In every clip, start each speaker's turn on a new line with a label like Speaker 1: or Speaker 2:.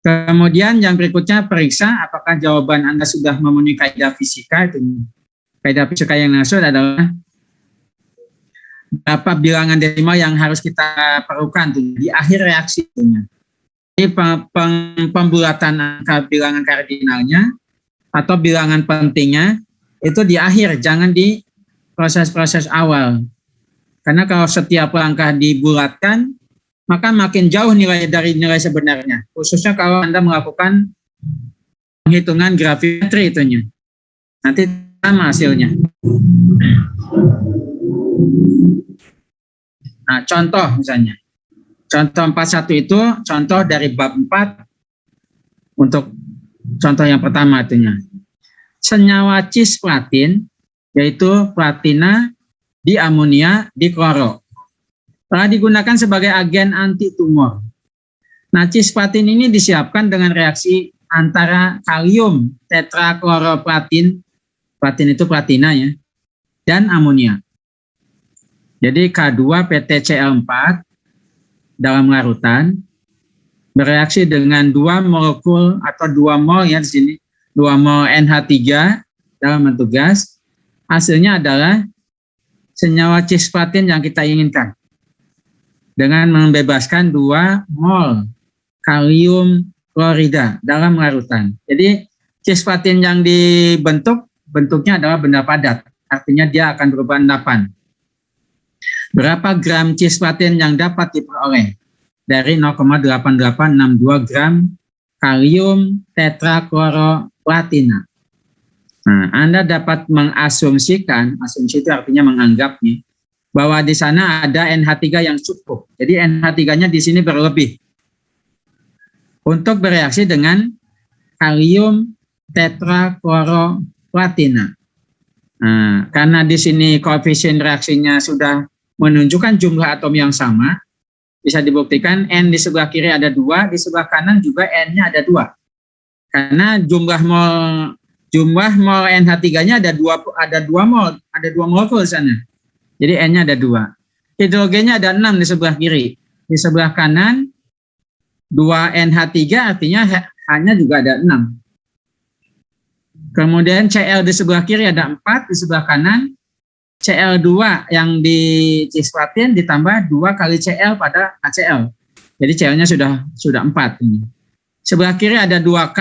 Speaker 1: Kemudian yang berikutnya periksa apakah jawaban Anda sudah memenuhi kaidah fisika. Kaidah fisika yang maksud adalah berapa bilangan desimal yang harus kita perlukan di akhir reaksi. Ini pembulatan angka bilangan kardinalnya atau bilangan pentingnya itu di akhir, jangan di proses-proses awal. Karena kalau setiap langkah dibulatkan, maka makin jauh nilai dari nilai sebenarnya. Khususnya kalau Anda melakukan penghitungan gravimetri itunya. Nanti sama hasilnya. Nah, contoh misalnya. Contoh 41 itu contoh dari bab 4 untuk contoh yang pertama itunya. Senyawa cisplatin yaitu platina, diamonia, dikloro telah digunakan sebagai agen anti tumor. Nah, cisplatin ini disiapkan dengan reaksi antara kalium tetrakloroplatin, platin itu platina ya, dan amonia. Jadi K2PtCl4 dalam larutan bereaksi dengan 2 molekul atau 2 mol ya di sini, 2 mol NH3 dalam bentuk gas. Hasilnya adalah senyawa cisplatin yang kita inginkan dengan membebaskan 2 mol kalium klorida dalam larutan. Jadi cisplatin yang dibentuk bentuknya adalah benda padat, artinya dia akan berupa endapan. Berapa gram cisplatin yang dapat diperoleh? Dari 0,8862 gram kalium tetrakloroplatina. Nah, Anda dapat mengasumsikan, asumsi itu artinya menganggapnya, bahwa di sana ada NH3 yang cukup. Jadi NH3-nya di sini berlebih untuk bereaksi dengan kalium tetrakloroplatina. Nah, karena di sini koefisien reaksinya sudah menunjukkan jumlah atom yang sama, bisa dibuktikan N di sebelah kiri ada 2, di sebelah kanan juga N-nya ada 2. Karena jumlah mol NH3-nya ada 2 mol, ada 2 molekul di sana. Jadi N-nya ada 2. Hidrogennya ada 6 di sebelah kiri. Di sebelah kanan 2 NH3 artinya H-nya juga ada 6. Kemudian Cl di sebelah kiri ada 4, di sebelah kanan Cl2 yang di cisplatin ditambah 2 kali Cl pada HCl. Jadi Cl-nya sudah 4 ini. Sebelah kiri ada 2K,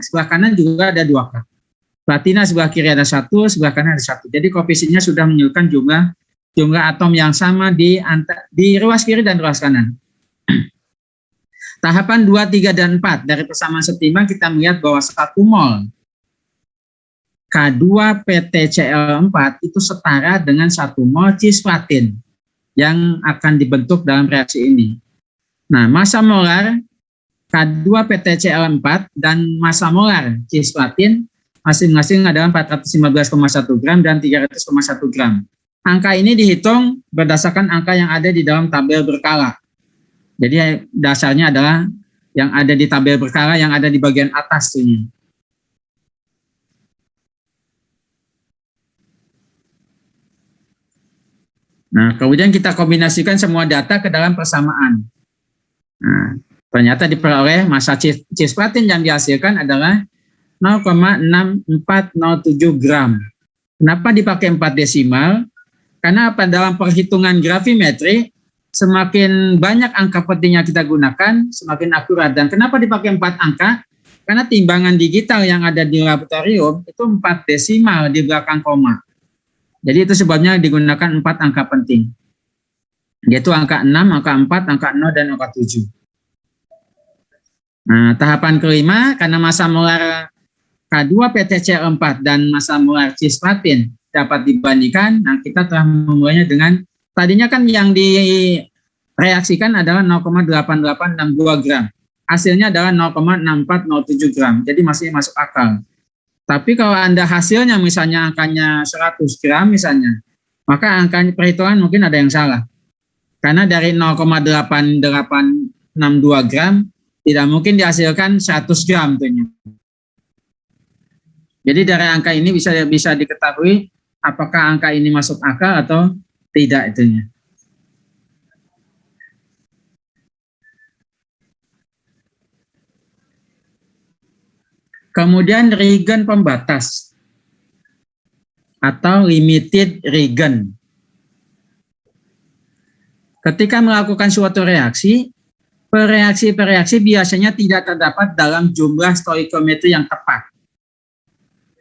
Speaker 1: sebelah kanan juga ada 2K. Platina sebelah kiri ada 1, sebelah kanan ada 1. Jadi koefisiennya sudah menunjukkan jumlah atom yang sama di ruas kiri dan ruas kanan. Tahapan 2, 3, dan 4 dari persamaan setimbang kita melihat bahwa 1 mol K2PtCl4 itu setara dengan 1 mol cisplatin yang akan dibentuk dalam reaksi ini. Nah, massa molar K2PtCl4 dan massa molar cisplatin masing-masing adalah 415,1 gram dan 300,1 gram. Angka ini dihitung berdasarkan angka yang ada di dalam tabel berkala. Jadi dasarnya adalah yang ada di tabel berkala yang ada di bagian atas ini. Nah, kemudian kita kombinasikan semua data ke dalam persamaan. Nah, ternyata diperoleh massa cisplatin yang dihasilkan adalah 0,6407 gram. Kenapa dipakai 4 desimal? Karena dalam perhitungan gravimetri, semakin banyak angka penting yang kita gunakan, semakin akurat. Dan kenapa dipakai 4 angka? Karena timbangan digital yang ada di laboratorium itu 4 desimal di belakang koma. Jadi itu sebabnya digunakan 4 angka penting. Yaitu angka 6, angka 4, angka 0, dan angka 7. Nah, tahapan kelima, karena massa molar K2PtCl4 dan massa molar cisplatin dapat dibandingkan, nah kita telah memulainya dengan, tadinya kan yang direaksikan adalah 0,8862 gram. Hasilnya adalah 0,6407 gram, jadi masih masuk akal. Tapi kalau Anda hasilnya misalnya angkanya 100 gram misalnya, maka angka perhitungan mungkin ada yang salah. Karena dari 0,8862 gram tidak mungkin dihasilkan 100 gram tentunya. Jadi dari angka ini bisa diketahui apakah angka ini masuk akal atau tidak itunya. Kemudian reagen pembatas atau limited reagen. Ketika melakukan suatu reaksi, reaksi biasanya tidak terdapat dalam jumlah stoikiometri yang tepat.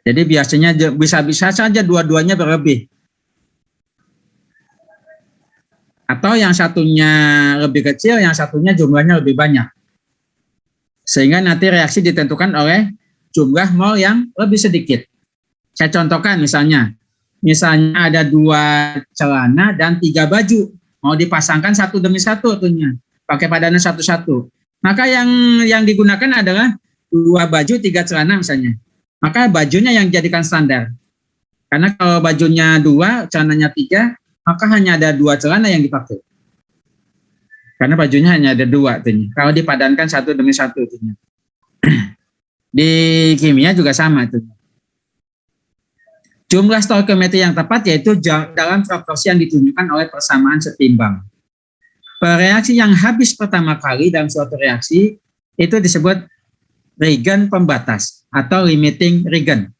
Speaker 1: Jadi biasanya bisa-bisa saja dua-duanya berlebih. Atau yang satunya lebih kecil, yang satunya jumlahnya lebih banyak. Sehingga nanti reaksi ditentukan oleh jumlah mol yang lebih sedikit. Saya contohkan misalnya ada 2 celana dan 3 baju. Mau dipasangkan satu demi satu tuhnya. Pakai padanan satu-satu. Maka yang digunakan adalah 2 baju, 3 celana misalnya. Maka bajunya yang dijadikan standar. Karena kalau bajunya 2, celananya 3, maka hanya ada 2 celana yang dipakai. Karena bajunya hanya ada 2 tuhnya. Kalau dipadankan satu demi satu tuhnya. Di kimia juga sama itu. Jumlah stoikiometri yang tepat yaitu dalam proporsi yang ditunjukkan oleh persamaan setimbang. Reaksi yang habis pertama kali dalam suatu reaksi itu disebut reagen pembatas atau limiting reagen.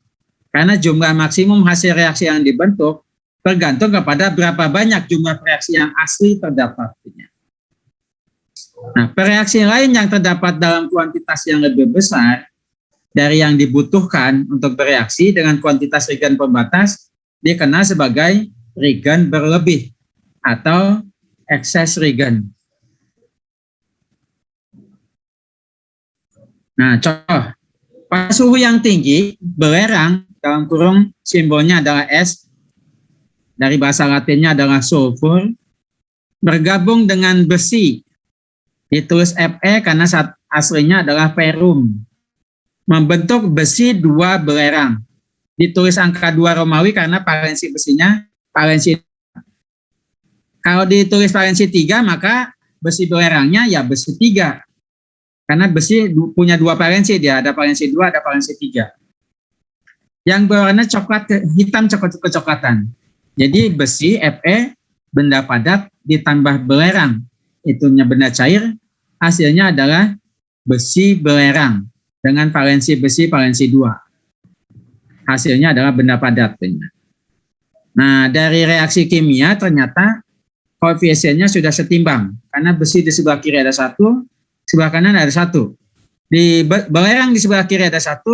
Speaker 1: Karena jumlah maksimum hasil reaksi yang dibentuk tergantung kepada berapa banyak jumlah reaksi yang asli terdapat. Nah, reaksi lain yang terdapat dalam kuantitas yang lebih besar dari yang dibutuhkan untuk bereaksi dengan kuantitas reagen pembatas dikenal sebagai reagen berlebih atau excess reagen. Nah, contoh, pada suhu yang tinggi, belerang dalam kurung simbolnya adalah S, dari bahasa Latinnya adalah sulfur, bergabung dengan besi, ditulis Fe karena aslinya adalah ferrum. Membentuk besi 2 belerang. Ditulis angka 2 Romawi karena valensi besinya valensi. Kalau ditulis valensi 3 maka besi belerangnya ya besi 3. Karena besi punya 2 valensi, dia ada valensi 2, ada valensi 3. Yang berwarna coklat hitam kecoklatan. Jadi besi Fe benda padat ditambah belerang. Itunya benda cair, hasilnya adalah besi belerang. Dengan valensi besi valensi 2. Hasilnya adalah benda padat. Nah, dari reaksi kimia ternyata koefisiennya sudah setimbang. Karena besi di sebelah kiri ada 1, sebelah kanan ada 1. Di belerang di sebelah kiri ada 1,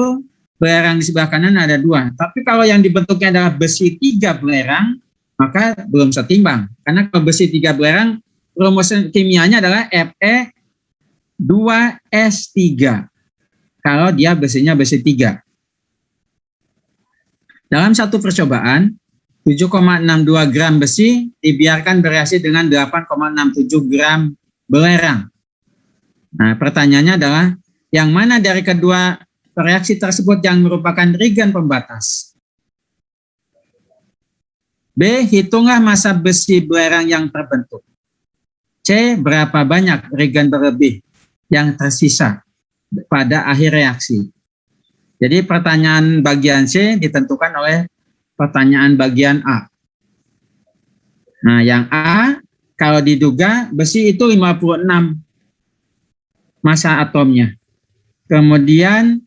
Speaker 1: belerang di sebelah kanan ada 2. Tapi kalau yang dibentuknya adalah besi 3 belerang, maka belum setimbang. Karena kalau besi 3 belerang, rumus kimianya adalah Fe2S3. Kalau dia besinya besi 3. Dalam satu percobaan, 7,62 gram besi dibiarkan bereaksi dengan 8,67 gram belerang. Nah, pertanyaannya adalah, yang mana dari kedua reaksi tersebut yang merupakan reagen pembatas? B. Hitunglah massa besi belerang yang terbentuk. C. Berapa banyak reagen berlebih yang tersisa pada akhir reaksi. Jadi pertanyaan bagian C ditentukan oleh pertanyaan bagian A. Nah, yang A, kalau diduga besi itu 56 massa atomnya. Kemudian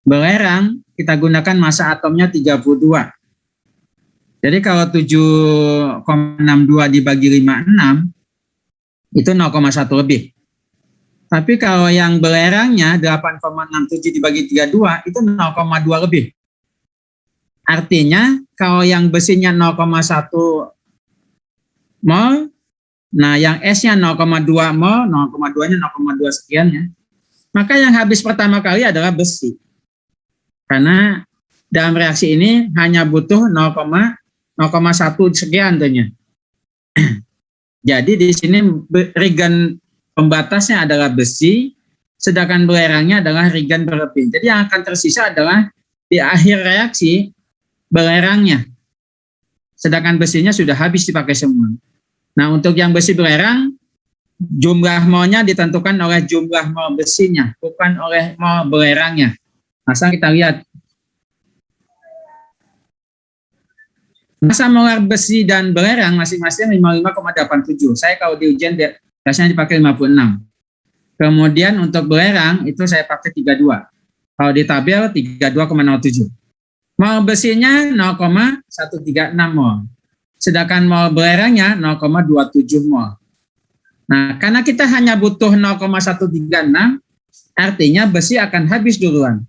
Speaker 1: belerang kita gunakan massa atomnya 32. Jadi kalau 7,62 dibagi 56 itu 0,1 lebih. Tapi kalau yang belerangnya 8,67 dibagi 32 itu 0,2 lebih. Artinya kalau yang besinya 0,1 mol, nah yang S-nya 0,2 mol, 0,2-nya 0,2 sekian ya. Maka yang habis pertama kali adalah besi. Karena dalam reaksi ini hanya butuh 0,1 sekian tuhnya. Jadi di sini reagen pembatasnya adalah besi, sedangkan belerangnya adalah reagen berlebih. Jadi yang akan tersisa adalah di akhir reaksi belerangnya. Sedangkan besinya sudah habis dipakai semua. Nah, untuk yang besi belerang, jumlah molnya ditentukan oleh jumlah mol besinya, bukan oleh mol belerangnya. Masa kita lihat. Massa molar besi dan belerang masing-masing 55,87. Saya kalau di ujian biasanya dipakai 56. Kemudian untuk belerang itu saya pakai 32. Kalau di tabel 32,07. Mol besinya 0,136 mol. Sedangkan mol belerangnya 0,27 mol. Nah, karena kita hanya butuh 0,136, artinya besi akan habis duluan.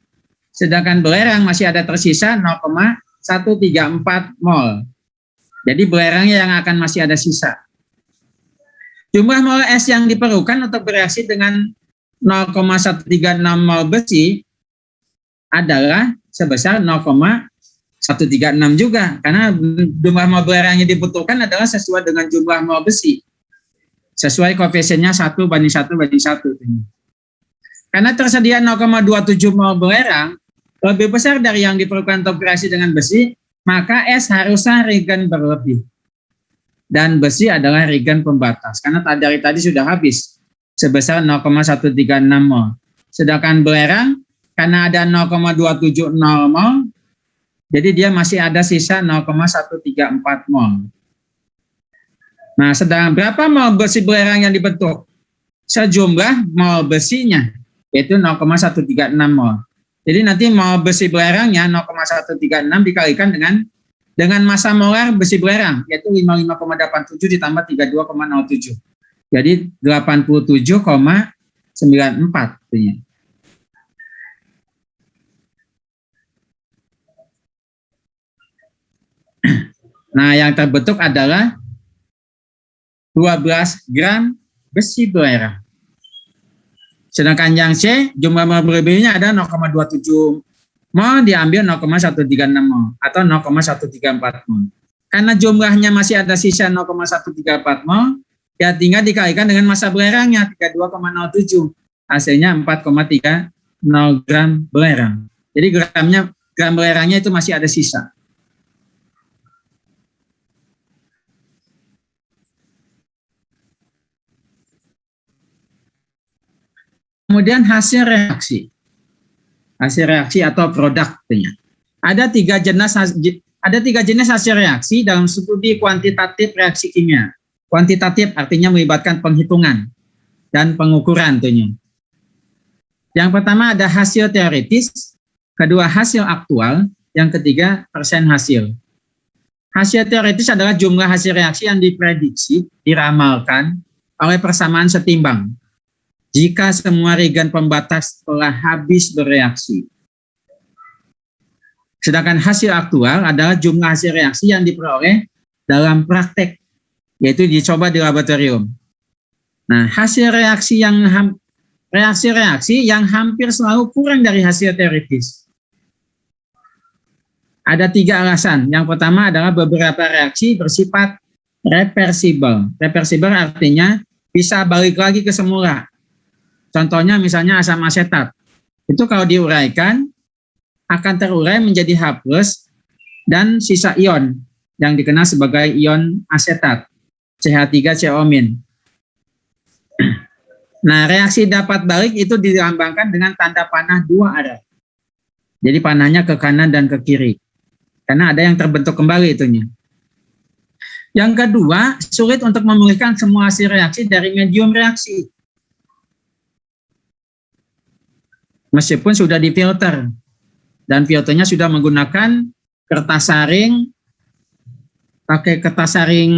Speaker 1: Sedangkan belerang masih ada tersisa 0,134 mol. Jadi belerangnya yang akan masih ada sisa. Jumlah mol es yang diperlukan untuk bereaksi dengan 0,136 mol besi adalah sebesar 0,136 juga. Karena jumlah mol belerang yang dibutuhkan adalah sesuai dengan jumlah mol besi. Sesuai koefisiennya 1:1:1. Karena tersedia 0,27 mol belerang, lebih besar dari yang diperlukan untuk bereaksi dengan besi, maka es harusnya reagen berlebih. Dan besi adalah reagen pembatas, karena dari tadi sudah habis, sebesar 0,136 mol. Sedangkan belerang, karena ada 0,270 mol, jadi dia masih ada sisa 0,134 mol. Nah, sedang berapa mol besi belerang yang dibentuk? Sejumlah mol besinya, yaitu 0,136 mol. Jadi nanti mol besi belerangnya 0,136 dikalikan dengan massa molar besi belerang, yaitu 55,87 ditambah 32,07. Jadi 87,94. Nah, yang terbentuk adalah 12 gram besi belerang. Sedangkan yang C, jumlah mol berlebihnya ada 0,27 mol diambil 0,136 mol atau 0,134 mol. Karena jumlahnya masih ada sisa 0,134 mol, ya tinggal dikalikan dengan massa belerangnya 32,07. Hasilnya 4,30 gram belerang. Jadi gram belerangnya itu masih ada sisa. Kemudian hasil reaksi atau produknya. Ada tiga jenis hasil reaksi dalam studi kuantitatif reaksi kimia. Kuantitatif artinya melibatkan penghitungan dan pengukuran tentunya. Yang pertama ada hasil teoritis, kedua hasil aktual, yang ketiga persen hasil. Hasil teoritis adalah jumlah hasil reaksi yang diprediksi, diramalkan oleh persamaan setimbang jika semua reagen pembatas telah habis bereaksi. Sedangkan hasil aktual adalah jumlah hasil reaksi yang diperoleh dalam praktek, yaitu dicoba di laboratorium. Nah, hasil reaksi yang hampir selalu kurang dari hasil teoritis. Ada 3 alasan. Yang pertama adalah beberapa reaksi bersifat reversibel. Reversibel artinya bisa balik lagi ke semula. Contohnya misalnya asam asetat. Itu kalau diuraikan akan terurai menjadi H+ dan sisa ion yang dikenal sebagai ion asetat, CH3CO-. Nah, reaksi dapat balik itu dilambangkan dengan tanda panah 2 arah. Jadi panahnya ke kanan dan ke kiri. Karena ada yang terbentuk kembali itunya. Yang kedua, sulit untuk memulihkan semua hasil reaksi dari medium reaksi. Meskipun sudah difilter dan filternya sudah menggunakan kertas saring, pakai kertas saring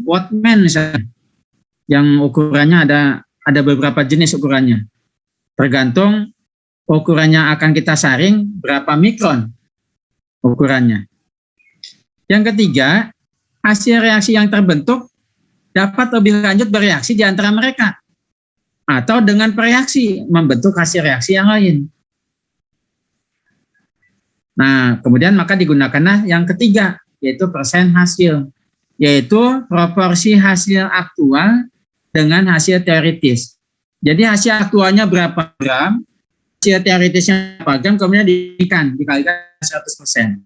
Speaker 1: Wattman misalnya, yang ukurannya ada beberapa jenis ukurannya, tergantung ukurannya akan kita saring berapa mikron ukurannya. Yang ketiga, hasil reaksi yang terbentuk dapat lebih lanjut bereaksi di antara mereka, atau dengan bereaksi membentuk hasil reaksi yang lain. Nah, kemudian maka digunakanlah yang ketiga, yaitu persen hasil, yaitu proporsi hasil aktual dengan hasil teoritis. Jadi hasil aktualnya berapa gram, hasil teoritisnya berapa gram, kemudian dikalikan 100%.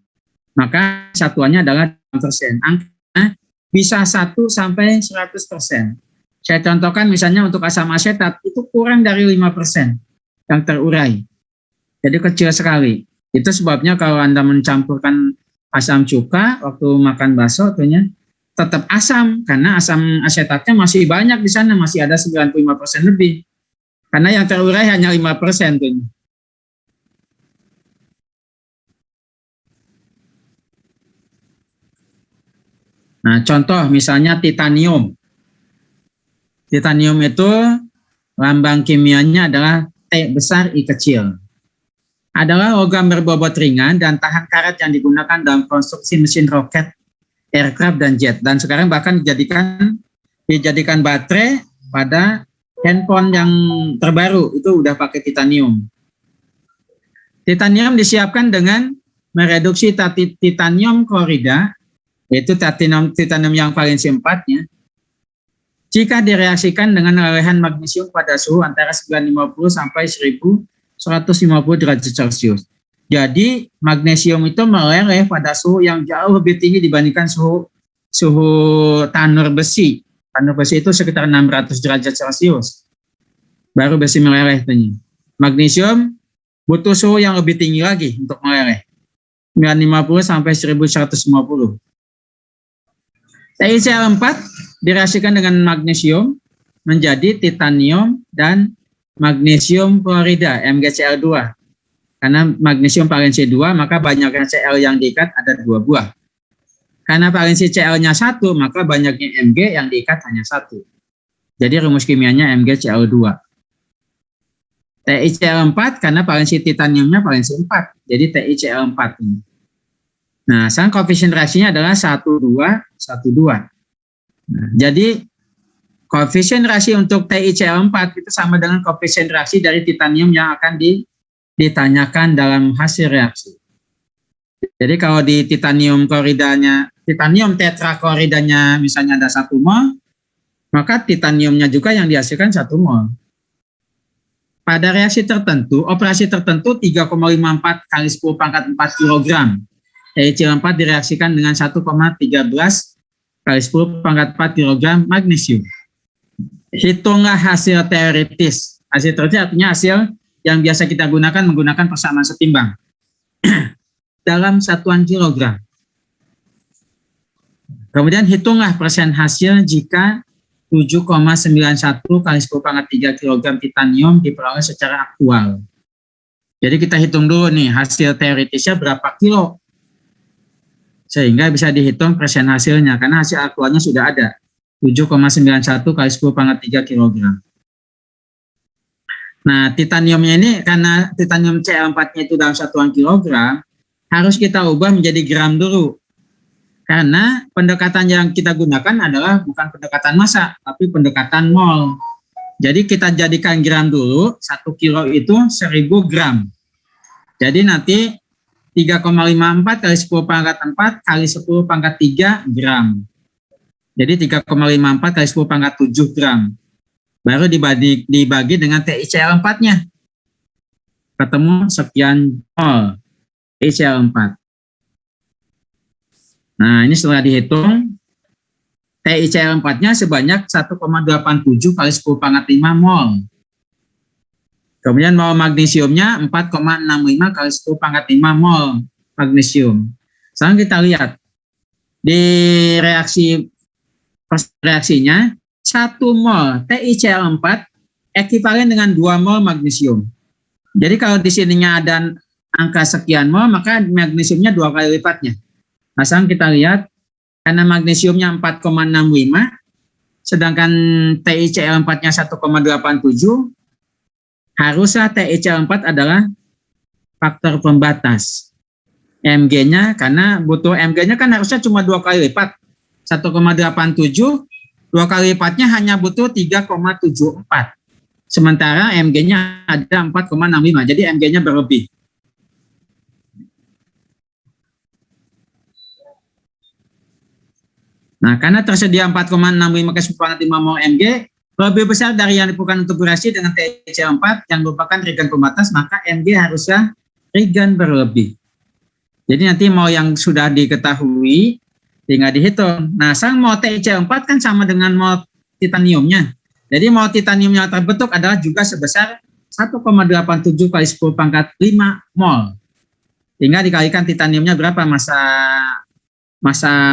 Speaker 1: Maka satuannya adalah persen. Angkanya bisa 1 sampai 100%. Saya contohkan misalnya untuk asam asetat itu kurang dari 5% yang terurai. Jadi kecil sekali. Itu sebabnya kalau Anda mencampurkan asam cuka waktu makan bakso tentunya tetap asam karena asam asetatnya masih banyak di sana, masih ada 95% lebih. Karena yang terurai hanya 5% tentunya. Nah, contoh misalnya titanium. Titanium itu lambang kimianya adalah T besar I kecil. Adalah logam berbobot ringan dan tahan karat yang digunakan dalam konstruksi mesin roket, aircraft, dan jet. Dan sekarang bahkan dijadikan baterai pada handphone yang terbaru, itu udah pakai titanium. Titanium disiapkan dengan mereduksi titanium klorida, yaitu titanium yang valensi 4-nya, jika direaksikan dengan lelehan magnesium pada suhu antara 950 sampai 1150 derajat Celcius. Jadi magnesium itu meleleh pada suhu yang jauh lebih tinggi dibandingkan suhu tanur besi. Tanur besi itu sekitar 600 derajat Celcius. Baru besi meleleh. Magnesium butuh suhu yang lebih tinggi lagi untuk meleleh. 950 sampai 1150. TiCl4 direaksikan dengan magnesium menjadi titanium dan magnesium klorida MgCl2. Karena magnesium valensi 2, maka banyaknya Cl yang diikat ada 2 buah. Karena valensi Cl-nya 1, maka banyaknya Mg yang diikat hanya 1. Jadi rumus kimianya MgCl2. TiCl4 karena valensi titaniumnya valensi 4. Jadi TiCl4 ini. Nah, sekarang koefisien reaksinya adalah 1, 2, 1, 2. Nah, jadi koefisien reaksi untuk TiCl4 itu sama dengan koefisien reaksi dari titanium yang akan ditanyakan dalam hasil reaksi. Jadi kalau di titanium tetrakloridanya misalnya ada 1 mol, maka titaniumnya juga yang dihasilkan 1 mol. Pada reaksi tertentu, operasi tertentu 3,54 kali 10 pangkat 4 kg. TiCl4 direaksikan dengan 1,13 kali 10 pangkat 4 kg magnesium. Hitunglah hasil teoritis. Hasil teoritis artinya hasil yang biasa kita gunakan menggunakan persamaan setimbang dalam satuan kilogram. Kemudian hitunglah persen hasil jika 7,91 kali 10 pangkat 3 kg titanium diperoleh secara aktual. Jadi kita hitung dulu nih hasil teoritisnya berapa kilo. Sehingga bisa dihitung persen hasilnya karena hasil aktualnya sudah ada. 7,91 kali 10 pangkat 3 kg. Nah, titaniumnya ini karena titanium Cl4-nya itu dalam satuan kilogram, harus kita ubah menjadi gram dulu. Karena pendekatan yang kita gunakan adalah bukan pendekatan massa, tapi pendekatan mol. Jadi kita jadikan gram dulu, 1 kilo itu 1000 gram. Jadi nanti 3,54 kali 10 pangkat 4 kali 10 pangkat 3 gram. Jadi 3,54 kali 10 pangkat 7 gram. Baru dibagi dengan TiCl4-nya. Ketemu sekian mol TiCl4. Nah, ini setelah dihitung, TiCl4-nya sebanyak 1,87 kali 10 pangkat 5 mol. Kemudian mol magnesiumnya 4,65 kali 10 pangkat 5 mol magnesium. Sekarang kita lihat di reaksinya 1 mol TiCl4 ekivalen dengan 2 mol magnesium. Jadi kalau di sininya ada angka sekian mol, maka magnesiumnya 2 kali lipatnya. Nah, sekarang kita lihat karena magnesiumnya 4,65 sedangkan TiCl4-nya 1,87, harusnya TiCl4 adalah faktor pembatas. Mg-nya, karena butuh Mg-nya kan harusnya cuma 2 kali lipat. 1,87, 2 kali lipatnya hanya butuh 3,74. Sementara Mg-nya ada 4,65, jadi Mg-nya berlebih. Nah, karena tersedia 4,65 kali 10 pangkat 5 mol Mg, lebih besar dari yang diperlukan untuk bereaksi dengan TiCl4 yang merupakan reagen pembatas, maka Mg harusnya reagen berlebih. Jadi nanti mol yang sudah diketahui tinggal dihitung. Nah, sang mol TiCl4 kan sama dengan mol titaniumnya. Jadi mol titaniumnya terbentuk adalah juga sebesar 1,87 kali 10 pangkat 5 mol. Tinggal dikalikan titaniumnya berapa massa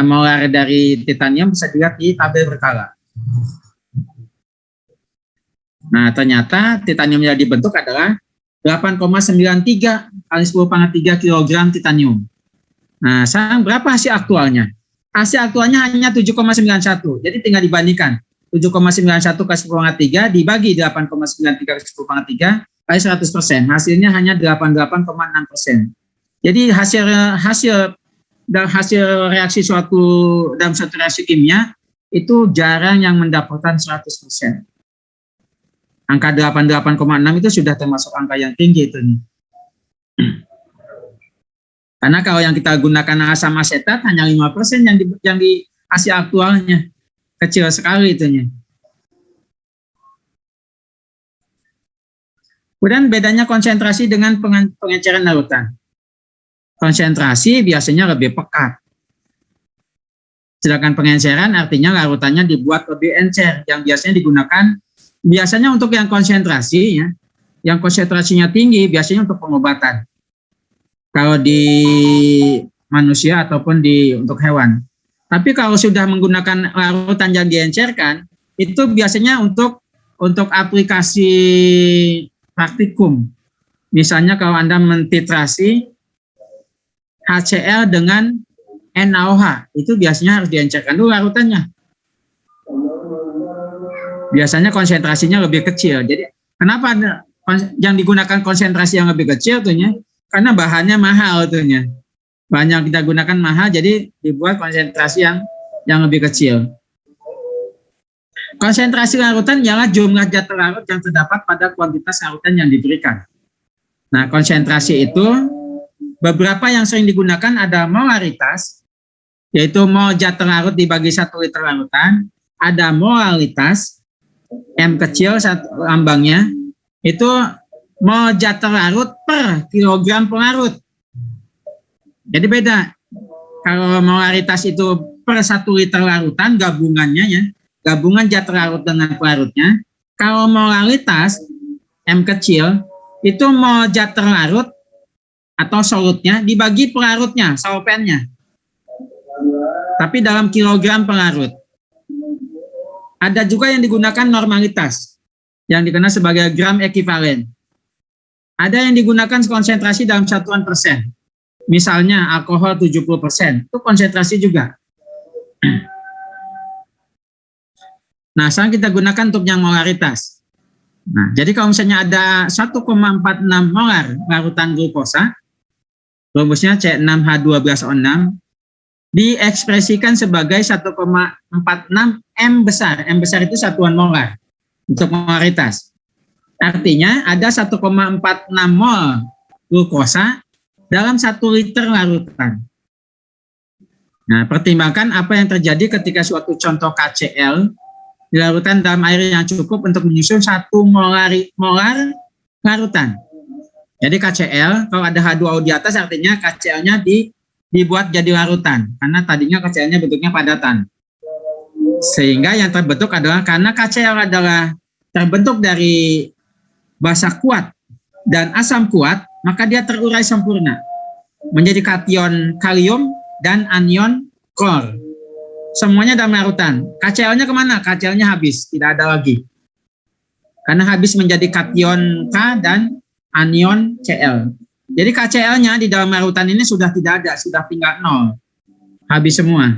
Speaker 1: molar dari titanium bisa dilihat di tabel berkala. Nah, ternyata titanium yang dibentuk adalah 8,93 kali 10 pangkat 3 kg titanium. Nah, sekarang berapa hasil aktualnya? hasil aktualnya hanya 7,91. Jadi tinggal dibandingkan 7,91 kali 10⁻³ dibagi 8,93 kali 10⁻³ kali 100%. Hasilnya hanya 88,6%. Jadi hasil reaksi dalam suatu reaksi kimia itu jarang yang mendapatkan 100%. Angka 88,6 itu sudah termasuk angka yang tinggi itu nih. Karena kalau yang kita gunakan asam asetat hanya 5% yang di hasil aktualnya. Kecil sekali itunya. Kemudian bedanya konsentrasi dengan pengenceran larutan. Konsentrasi biasanya lebih pekat. Sedangkan pengenceran artinya larutannya dibuat lebih encer, yang biasanya digunakan untuk yang konsentrasi ya, yang konsentrasinya tinggi biasanya untuk pengobatan. Kalau di manusia ataupun untuk hewan. Tapi kalau sudah menggunakan larutan yang diencerkan, itu biasanya untuk aplikasi praktikum. Misalnya kalau Anda mentitrasi HCl dengan NaOH, itu biasanya harus diencerkan dulu larutannya. Biasanya konsentrasinya lebih kecil. Jadi kenapa yang digunakan konsentrasi yang lebih kecil tuhnya? Karena bahannya mahal tuhnya. Bahan yang kita gunakan mahal, jadi dibuat konsentrasi yang lebih kecil. Konsentrasi larutan ialah jumlah zat larut yang terdapat pada kuantitas larutan yang diberikan. Nah, konsentrasi itu beberapa yang sering digunakan ada molaritas, yaitu mol zat larut dibagi 1 liter larutan. Ada molalitas, M kecil lambangnya, itu mol zat larut per kilogram pelarut. Jadi beda. Kalau molaritas itu per 1 liter larutan gabungannya ya, gabungan zat larut dengan pelarutnya. Kalau molaritas M kecil itu mol zat larut atau solutnya dibagi pelarutnya, solvennya. Tapi dalam kilogram pelarut. Ada juga yang digunakan normalitas, yang dikenal sebagai gram ekivalen. Ada yang digunakan konsentrasi dalam satuan persen. Misalnya alkohol 70%, itu konsentrasi juga. Nah, sekarang kita gunakan untuk yang molaritas. Nah, jadi kalau misalnya ada 1,46 molar larutan glukosa, rumusnya C6H12O6, diekspresikan sebagai 1,46 M besar. M besar itu satuan molar untuk molaritas. Artinya ada 1,46 mol glukosa dalam 1 liter larutan. Nah, pertimbangkan apa yang terjadi ketika suatu contoh KCl di larutan dalam air yang cukup untuk menyusun 1 molar larutan. Jadi KCl, kalau ada H2O di atas artinya KCl-nya dibuat jadi larutan, karena tadinya KCl-nya bentuknya padatan. Sehingga yang terbentuk adalah, karena KCl adalah terbentuk dari basa kuat dan asam kuat, maka dia terurai sempurna menjadi kation kalium dan anion klor. Semuanya dalam larutan. KCl-nya kemana? KCl-nya habis, tidak ada lagi. Karena habis menjadi kation K dan anion Cl. Jadi KCl-nya di dalam larutan ini sudah tidak ada, sudah tinggal 0. Habis semua.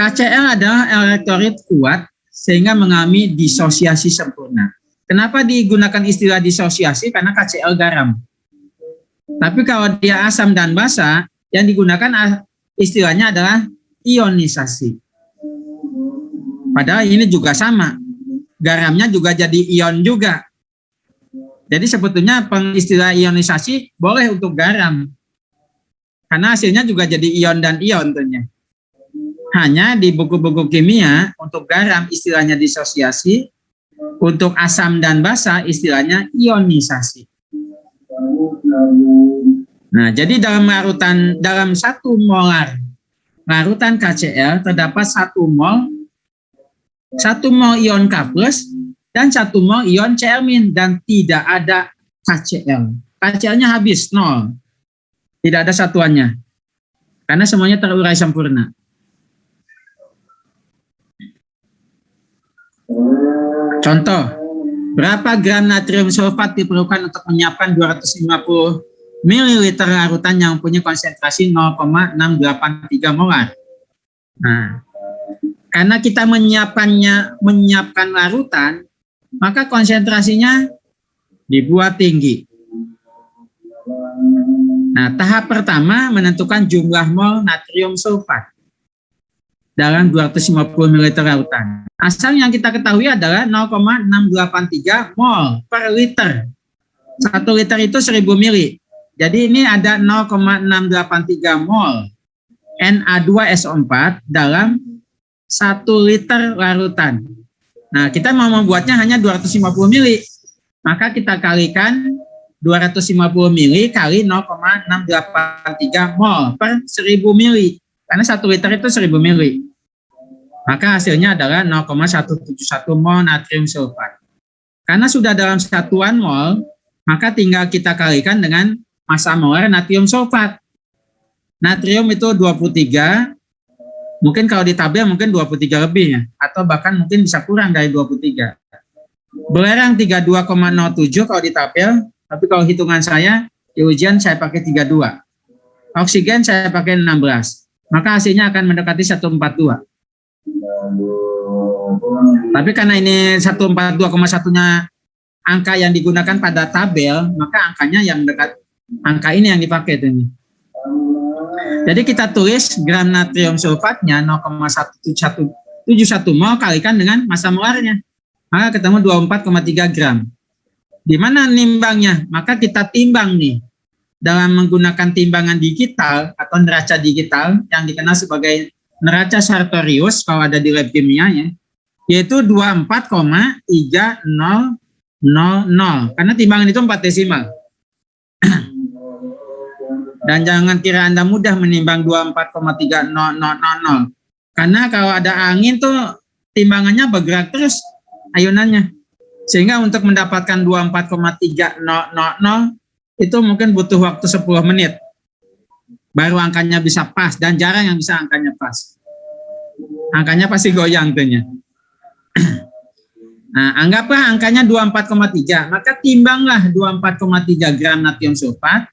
Speaker 1: KCl adalah elektrolit kuat sehingga mengalami disosiasi sempurna. Kenapa digunakan istilah disosiasi? Karena KCl garam. Tapi kalau dia asam dan basa, yang digunakan istilahnya adalah ionisasi. Padahal ini juga sama. Garamnya juga jadi ion juga. Jadi sebetulnya istilah ionisasi boleh untuk garam. Karena hasilnya juga jadi ion dan ion tentunya. Hanya di buku-buku kimia untuk garam istilahnya disosiasi, untuk asam dan basa istilahnya ionisasi. Nah, jadi dalam 1 molar larutan KCl terdapat 1 mol ion K+ dan 1 mol ion Cl- dan tidak ada KCl. KCl-nya habis 0. Tidak ada satuannya. Karena semuanya terurai sempurna. Contoh, berapa gram natrium sulfat diperlukan untuk menyiapkan 250 mililiter larutan yang punya konsentrasi 0,683 molar. Nah, karena kita menyiapkan larutan, maka konsentrasinya dibuat tinggi. Nah, tahap pertama menentukan jumlah mol natrium sulfat dalam 250 ml lautan. Asal yang kita ketahui adalah 0,683 mol per liter. 1 liter itu 1000 mili. Jadi ini ada 0,683 mol Na2SO4 dalam 1 liter larutan. Nah, kita mau membuatnya hanya 250 mili. Maka kita kalikan 250 mili kali 0,683 mol per 1000 mili. Karena 1 liter itu 1000 mili. Maka hasilnya adalah 0,171 mol natrium sulfat. Karena sudah dalam satuan mol, maka tinggal kita kalikan dengan massa molar natrium sulfat. Natrium itu 23, mungkin kalau di tabel mungkin 23 lebih ya, atau bahkan mungkin bisa kurang dari 23. Belerang 32,07 kalau di tabel, tapi kalau hitungan saya, di ujian saya pakai 32. Oksigen saya pakai 16, maka hasilnya akan mendekati 142. Tapi karena ini 142,1-nya angka yang digunakan pada tabel, maka angkanya yang dekat, angka ini yang dipakai ini. Jadi kita tulis gram natrium sulfatnya 0,1171 mol kalikan dengan massa molarnya. Maka ketemu 24,3 gram. Di mana nimbangnya? Maka kita timbang nih. Dalam menggunakan timbangan digital atau neraca digital yang dikenal sebagai neraca Sartorius kalau ada di lab kimia ya, yaitu 24,3000. Karena timbangan itu 4 desimal. Dan jangan kira Anda mudah menimbang 24,3000. Karena kalau ada angin tuh timbangannya bergerak terus ayunannya. Sehingga untuk mendapatkan 24,3000 itu mungkin butuh waktu 10 menit. Baru angkanya bisa pas, dan jarang yang bisa angkanya pas. Angkanya pasti goyang tuhnya. Nah, anggaplah angkanya 24,3, maka timbanglah 24,3 gram natrium sulfat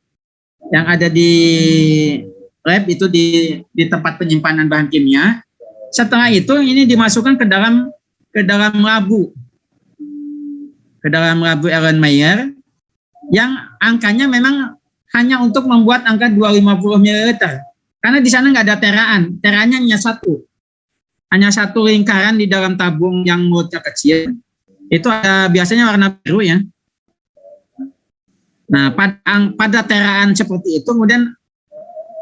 Speaker 1: yang ada di lab itu di tempat penyimpanan bahan kimia. Setelah itu ini dimasukkan ke dalam labu. Ke dalam labu Erlenmeyer yang angkanya memang hanya untuk membuat angka 250 ml. Karena di sana nggak ada teraan. Teraannya hanya satu. Hanya satu lingkaran di dalam tabung yang mulutnya kecil. Itu ada biasanya warna biru ya. Nah, pada teraan seperti itu, kemudian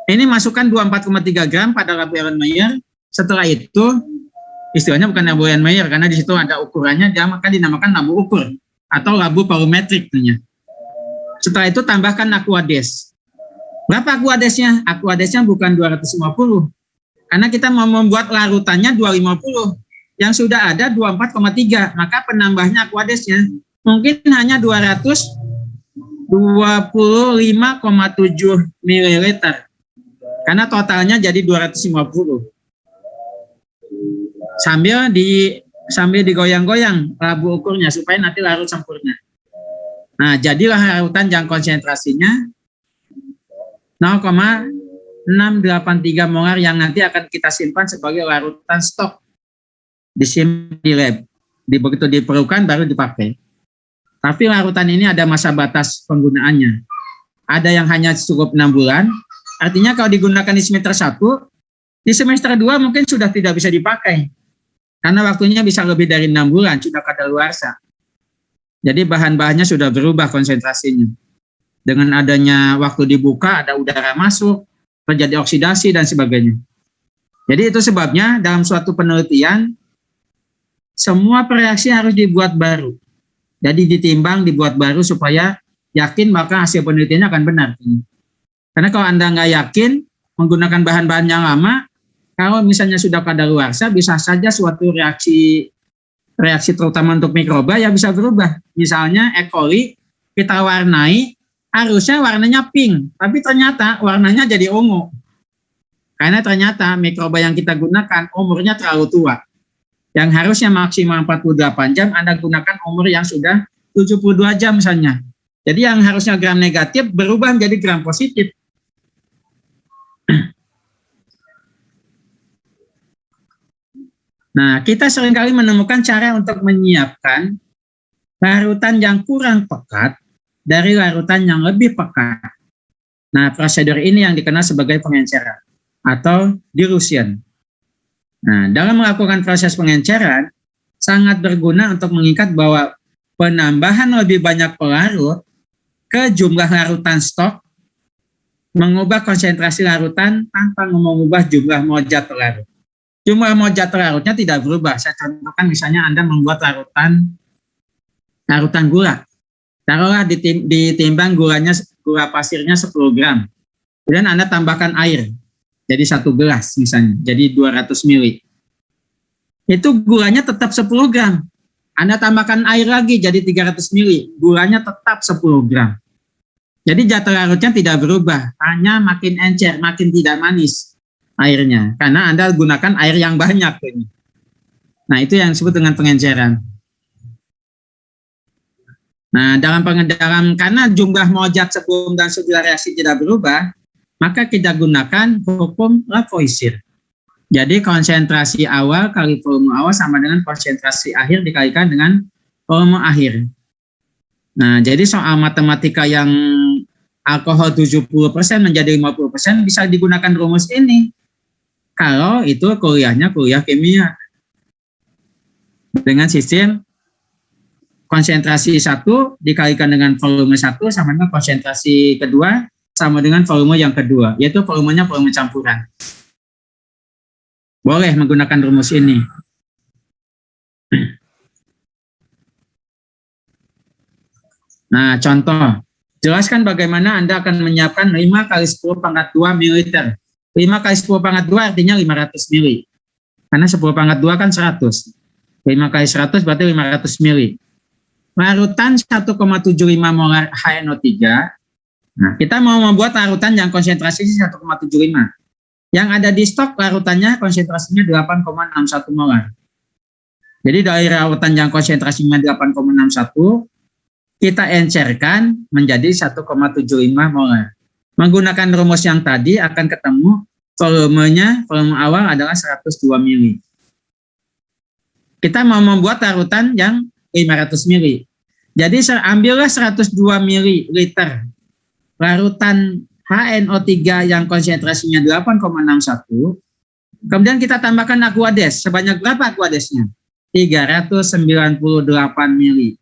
Speaker 1: ini masukkan 24,3 gram pada labu Erlenmeyer. Setelah itu, istilahnya bukan labu Erlenmeyer, karena di situ ada ukurannya, dia maka dinamakan labu ukur atau labu volumetrik. Setelah itu tambahkan aquades. Berapa aquadesnya? Aquadesnya bukan 250. Karena kita mau membuat larutannya 250. Yang sudah ada 24,3. Maka penambahnya aquadesnya mungkin hanya 225,7 ml. Karena totalnya jadi 250. Sambil digoyang-goyang labu ukurnya supaya nanti larut sempurna. Nah, jadilah larutan yang konsentrasinya 0,683 molar yang nanti akan kita simpan sebagai larutan stok. Disimpan di lab. Begitu diperlukan baru dipakai. Tapi larutan ini ada masa batas penggunaannya. Ada yang hanya cukup 6 bulan. Artinya kalau digunakan di semester 1, di semester 2 mungkin sudah tidak bisa dipakai. Karena waktunya bisa lebih dari 6 bulan, sudah kadaluarsa. Jadi bahan-bahannya sudah berubah konsentrasinya. Dengan adanya waktu dibuka, ada udara masuk, terjadi oksidasi dan sebagainya. Jadi itu sebabnya dalam suatu penelitian, semua reaksi harus dibuat baru. Jadi ditimbang, dibuat baru supaya yakin maka hasil penelitiannya akan benar. Karena kalau Anda nggak yakin menggunakan bahan-bahan yang lama, kalau misalnya sudah kadaluarsa, bisa saja suatu reaksi terutama untuk mikroba ya bisa berubah. Misalnya E. coli kita warnai, harusnya warnanya pink, tapi ternyata warnanya jadi ungu. Karena ternyata mikroba yang kita gunakan umurnya terlalu tua. Yang harusnya maksimal 48 jam, Anda gunakan umur yang sudah 72 jam misalnya. Jadi yang harusnya gram negatif berubah menjadi gram positif. Nah, kita seringkali menemukan cara untuk menyiapkan larutan yang kurang pekat dari larutan yang lebih pekat. Nah, prosedur ini yang dikenal sebagai pengenceran atau dilution. Nah, dalam melakukan proses pengenceran, sangat berguna untuk mengikat bahwa penambahan lebih banyak pelarut ke jumlah larutan stok mengubah konsentrasi larutan tanpa mengubah jumlah mojat pelarut. Jumlah mojat pelarutnya tidak berubah. Saya contohkan misalnya Anda membuat larutan gula. Taruhlah ditimbang gula pasirnya 10 gram. Kemudian Anda tambahkan air. Jadi 1 gelas misalnya. Jadi 200 ml. Itu gulanya tetap 10 gram. Anda tambahkan air lagi jadi 300 ml. Gulanya tetap 10 gram. Jadi jatuh larutnya tidak berubah. Hanya makin encer, makin tidak manis airnya. Karena Anda gunakan air yang banyak. Nah, itu yang disebut dengan pengenceran. Nah, karena jumlah mojat sebelum dan sesudah reaksi tidak berubah, maka kita gunakan hukum Lavoisier. Jadi konsentrasi awal kali volume awal sama dengan konsentrasi akhir dikalikan dengan volume akhir. Nah, jadi soal matematika yang alkohol 70% menjadi 50% bisa digunakan rumus ini. Kalau itu kuliah kimia. Dengan sistem konsentrasi 1 dikalikan dengan volume 1 sama dengan konsentrasi kedua sama dengan volume yang kedua, yaitu volumenya volume campuran. Boleh menggunakan rumus ini. Nah, contoh. Jelaskan bagaimana Anda akan menyiapkan 5 kali 10 pangkat 2 ml. 5 kali 10 pangkat 2 artinya 500 ml. Karena 10 pangkat 2 kan 100. 5 kali 100 berarti 500 ml. Larutan 1,75 molar HNO3. Nah, kita mau membuat larutan yang konsentrasinya 1,75. Yang ada di stok larutannya konsentrasinya 8,61 molar. Jadi dari larutan yang konsentrasinya 8,61, kita encerkan menjadi 1,75 molar. Menggunakan rumus yang tadi akan ketemu volume awal adalah 102 ml. Kita mau membuat larutan yang 500 ml. Jadi ambillah 102 ml larutan HNO3 yang konsentrasinya 8,61. Kemudian kita tambahkan aquades. Sebanyak berapa aquadesnya? 398 ml.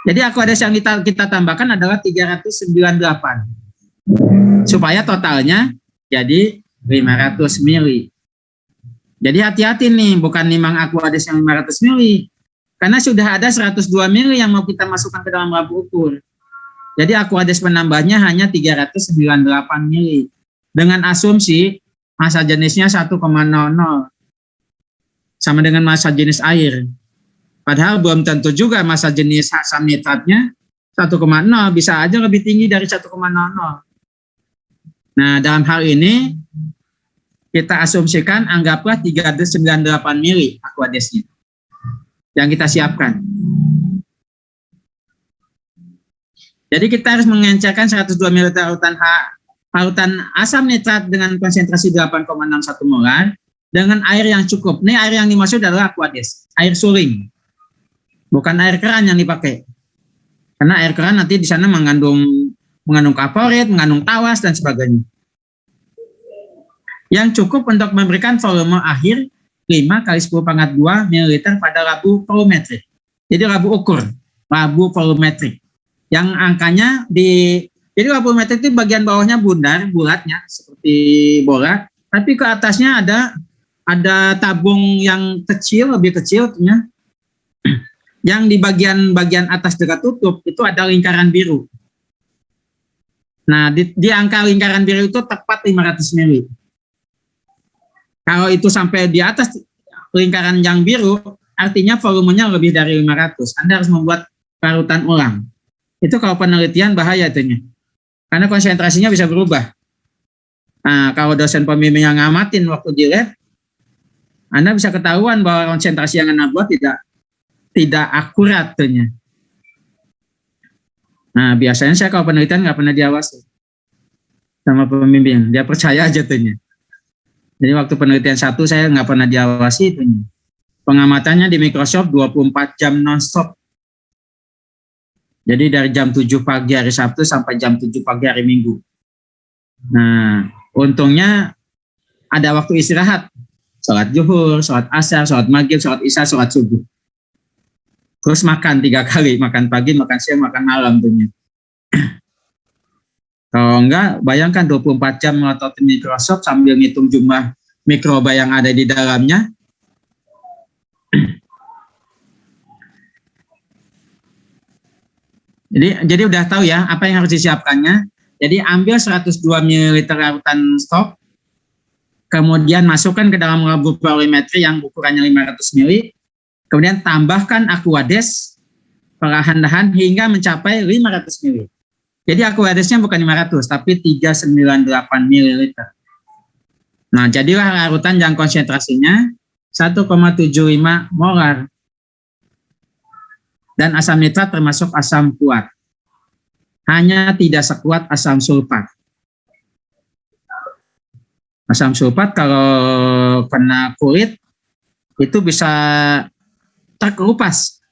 Speaker 1: Jadi aquades yang kita tambahkan adalah 398. Supaya totalnya jadi 500 ml. Jadi hati-hati nih, bukan nimbang aquades yang 500 ml. Karena sudah ada 102 ml yang mau kita masukkan ke dalam lampu ukur. Jadi aquades penambahnya hanya 398 ml. Dengan asumsi massa jenisnya 1,00. Sama dengan massa jenis air. Padahal belum tentu juga massa jenis asam nitratnya 1,0. Bisa aja lebih tinggi dari 1,00. Nah, dalam hal ini kita asumsikan anggaplah 398 ml aquadesnya yang kita siapkan. Jadi kita harus mengencerkan 102 ml larutan asam nitrat dengan konsentrasi 8,61 molar dengan air yang cukup. Ini air yang dimaksud adalah aquades, air suling. Bukan air keran yang dipakai. Karena air keran nanti di sana mengandung kaporit, mengandung tawas dan sebagainya. Yang cukup untuk memberikan volume akhir 5 kali 10 pangkat 2 ml pada labu volumetrik. Jadi labu ukur, labu volumetrik. Yang angkanya jadi labu volumetrik itu bagian bawahnya bundar, bulatnya seperti bola, tapi ke atasnya ada tabung yang kecil, lebih kecil tentunya. Yang di bagian atas dekat tutup itu ada lingkaran biru. Nah, di angka lingkaran biru itu tepat 500 ml. Kalau itu sampai di atas lingkaran yang biru, artinya volumenya lebih dari 500. Anda harus membuat larutan ulang. Itu kalau penelitian bahaya itunya. Karena konsentrasinya bisa berubah. Nah, kalau dosen pembimbing yang ngamatin waktu di lab, Anda bisa ketahuan bahwa konsentrasi yang Anda buat tidak akurat itunya. Nah, biasanya saya kalau penelitian nggak pernah diawasi sama pembimbing. Dia percaya aja tuhnya. Jadi waktu penelitian satu saya nggak pernah diawasi tuhnya. Pengamatannya di Microsoft 24 jam nonstop. Jadi dari jam 7 pagi hari Sabtu sampai jam 7 pagi hari Minggu. Nah, untungnya ada waktu istirahat. Sholat zuhur, sholat asar, sholat maghrib, sholat isya, sholat subuh. Terus makan 3 kali, makan pagi, makan siang, makan malam tuhnya. Kalau enggak, bayangkan 24 jam melototin Microsoft sambil ngitung jumlah mikroba yang ada di dalamnya. Jadi udah tahu ya apa yang harus disiapkannya. Jadi ambil 102 ml larutan stok, kemudian masukkan ke dalam labu polimetri yang ukurannya 500 ml, kemudian tambahkan Aquades perlahan-lahan hingga mencapai 500 ml. Jadi Aquadesnya bukan 500, tapi 398 ml. Nah, jadilah larutan yang konsentrasinya 1,75 molar. Dan asam nitrat termasuk asam kuat. Hanya tidak sekuat asam sulfat. Asam sulfat kalau kena kulit itu bisa terkelupas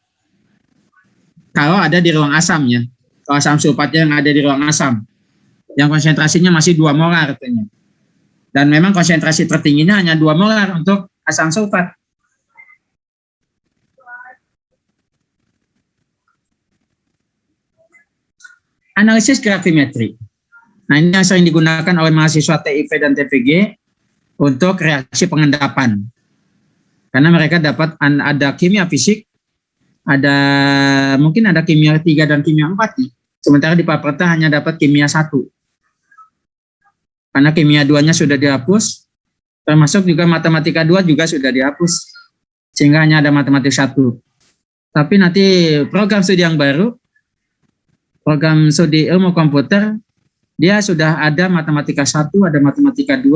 Speaker 1: kalau ada di ruang asam ya. Kalau asam sulfatnya yang ada di ruang asam, yang konsentrasinya masih 2 molar katanya. Dan memang konsentrasi tertingginya hanya 2 molar untuk asam sulfat. Analisis gravimetri. Nah, ini yang sering digunakan oleh mahasiswa TIV dan TVG untuk reaksi pengendapan. Karena mereka dapat ada kimia fisik, mungkin ada kimia 3 dan kimia 4 nih. Sementara di Paperta hanya dapat kimia 1. Karena kimia 2-nya sudah dihapus, termasuk juga matematika 2 juga sudah dihapus. Sehingga hanya ada matematika 1. Tapi nanti program studi yang baru, program studi ilmu komputer, dia sudah ada matematika 1, ada matematika 2,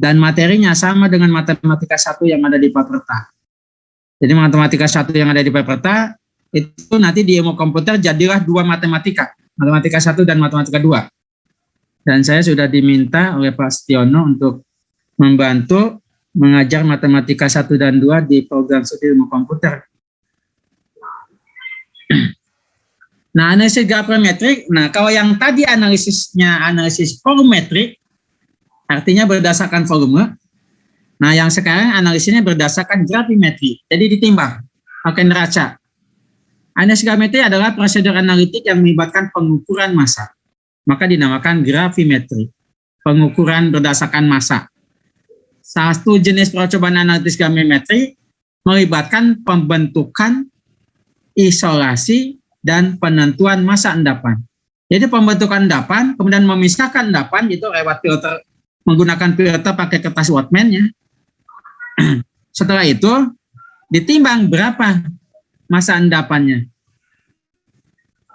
Speaker 1: dan materinya sama dengan matematika 1 yang ada di Paperta. Jadi matematika 1 yang ada di Paperta, itu nanti di ilmu komputer jadilah 2 matematika 1 dan matematika 2. Dan saya sudah diminta oleh Pak Setiono untuk membantu mengajar matematika 1 dan 2 di program studi ilmu komputer. Nah, analisis gravimetrik, nah kalau yang tadi analisisnya analisis volumetrik, artinya berdasarkan volume. Nah, yang sekarang analisisnya berdasarkan gravimetri, jadi ditimbang pakai neraca. Analisis gravimetri adalah prosedur analitik yang melibatkan pengukuran massa, maka dinamakan gravimetri, pengukuran berdasarkan massa. Satu jenis percobaan analisis gravimetri melibatkan pembentukan, isolasi, dan penentuan massa endapan. Jadi pembentukan endapan, kemudian memisahkan endapan itu lewat filter, menggunakan filter pakai kertas Whatman-nya. Setelah itu ditimbang berapa massa endapannya.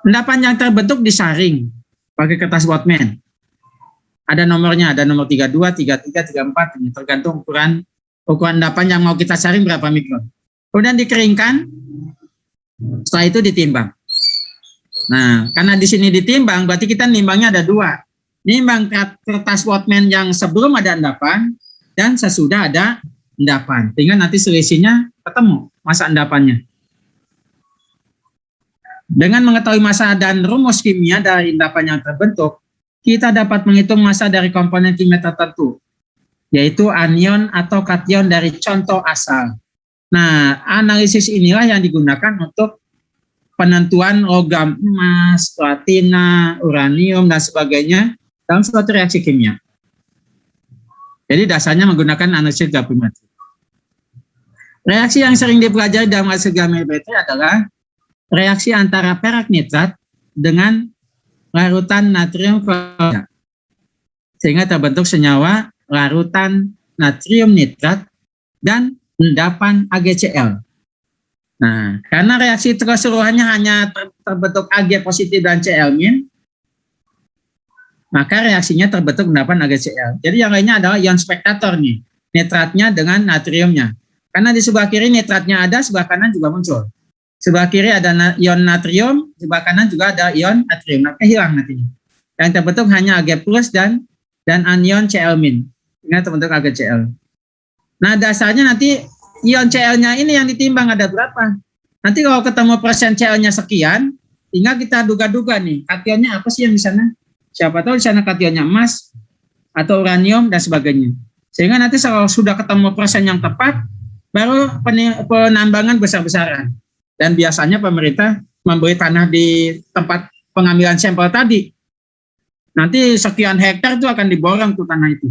Speaker 1: Endapan yang terbentuk disaring pakai kertas Whatman. Ada nomornya, ada nomor 32, 33, 34, ini tergantung ukuran endapan yang mau kita saring berapa mikron. Kemudian dikeringkan, setelah itu ditimbang. Nah, karena di sini ditimbang, berarti kita nimbangnya ada 2. Nimbang kertas Whatman yang sebelum ada endapan dan sesudah ada endapan. Tinggal nanti selisihnya ketemu massa endapannya. Dengan mengetahui massa dan rumus kimia dari endapan yang terbentuk, kita dapat menghitung massa dari komponen kimia tertentu, yaitu anion atau kation dari contoh asal. Nah, analisis inilah yang digunakan untuk penentuan logam emas, platina, uranium, dan sebagainya dalam suatu reaksi kimia. Jadi dasarnya menggunakan analisis gravimetri. Reaksi yang sering dipelajari dalam analisis gravimetri adalah reaksi antara perak nitrat dengan larutan natrium klorida, sehingga terbentuk senyawa larutan natrium nitrat dan endapan AgCl. Nah, karena reaksi keseluruhannya hanya terbentuk Ag positif dan Cl-, maka reaksinya terbentuk endapan AgCl. Jadi yang lainnya adalah ion spektator nih, nitratnya dengan natriumnya. Karena di sebelah kiri nitratnya ada, sebelah kanan juga muncul. Sebelah kiri ada ion natrium, sebelah kanan juga ada ion natrium. Maka hilang nantinya. Yang terbentuk hanya Ag+ dan anion Cl-. Ingat terbentuk AgCl. Nah, dasarnya nanti ion Cl-nya ini yang ditimbang ada berapa. Nanti kalau ketemu persen Cl-nya sekian, tinggal kita duga-duga nih, kationnya apa sih yang di sana? Siapa tahu di sana kationnya emas atau uranium dan sebagainya. Sehingga nanti kalau sudah ketemu persen yang tepat, baru penambangan besar-besaran. Dan biasanya pemerintah memberi tanah di tempat pengambilan sampel tadi. Nanti sekian hektar itu akan diborong tuh tanah itu.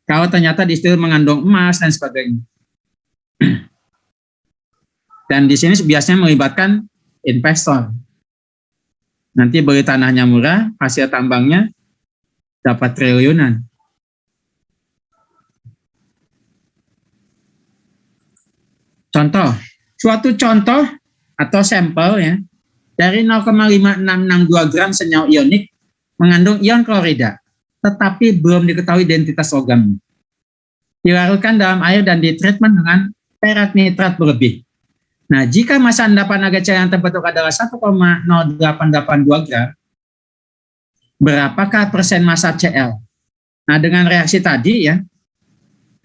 Speaker 1: Kalau ternyata di situ mengandung emas dan sebagainya. Dan di sini biasanya melibatkan investor. Nanti beli tanahnya murah, hasil tambangnya dapat triliunan. Contoh, suatu contoh atau sampel ya, dari 0,5662 gram senyawa ionik mengandung ion klorida, tetapi belum diketahui identitas logamnya. Dilarutkan dalam air dan ditreatment dengan perak nitrat berlebih. Nah, jika massa endapan AgCl yang terbentuk adalah 1,0882 gram, berapakah persen massa Cl? Nah, dengan reaksi tadi ya,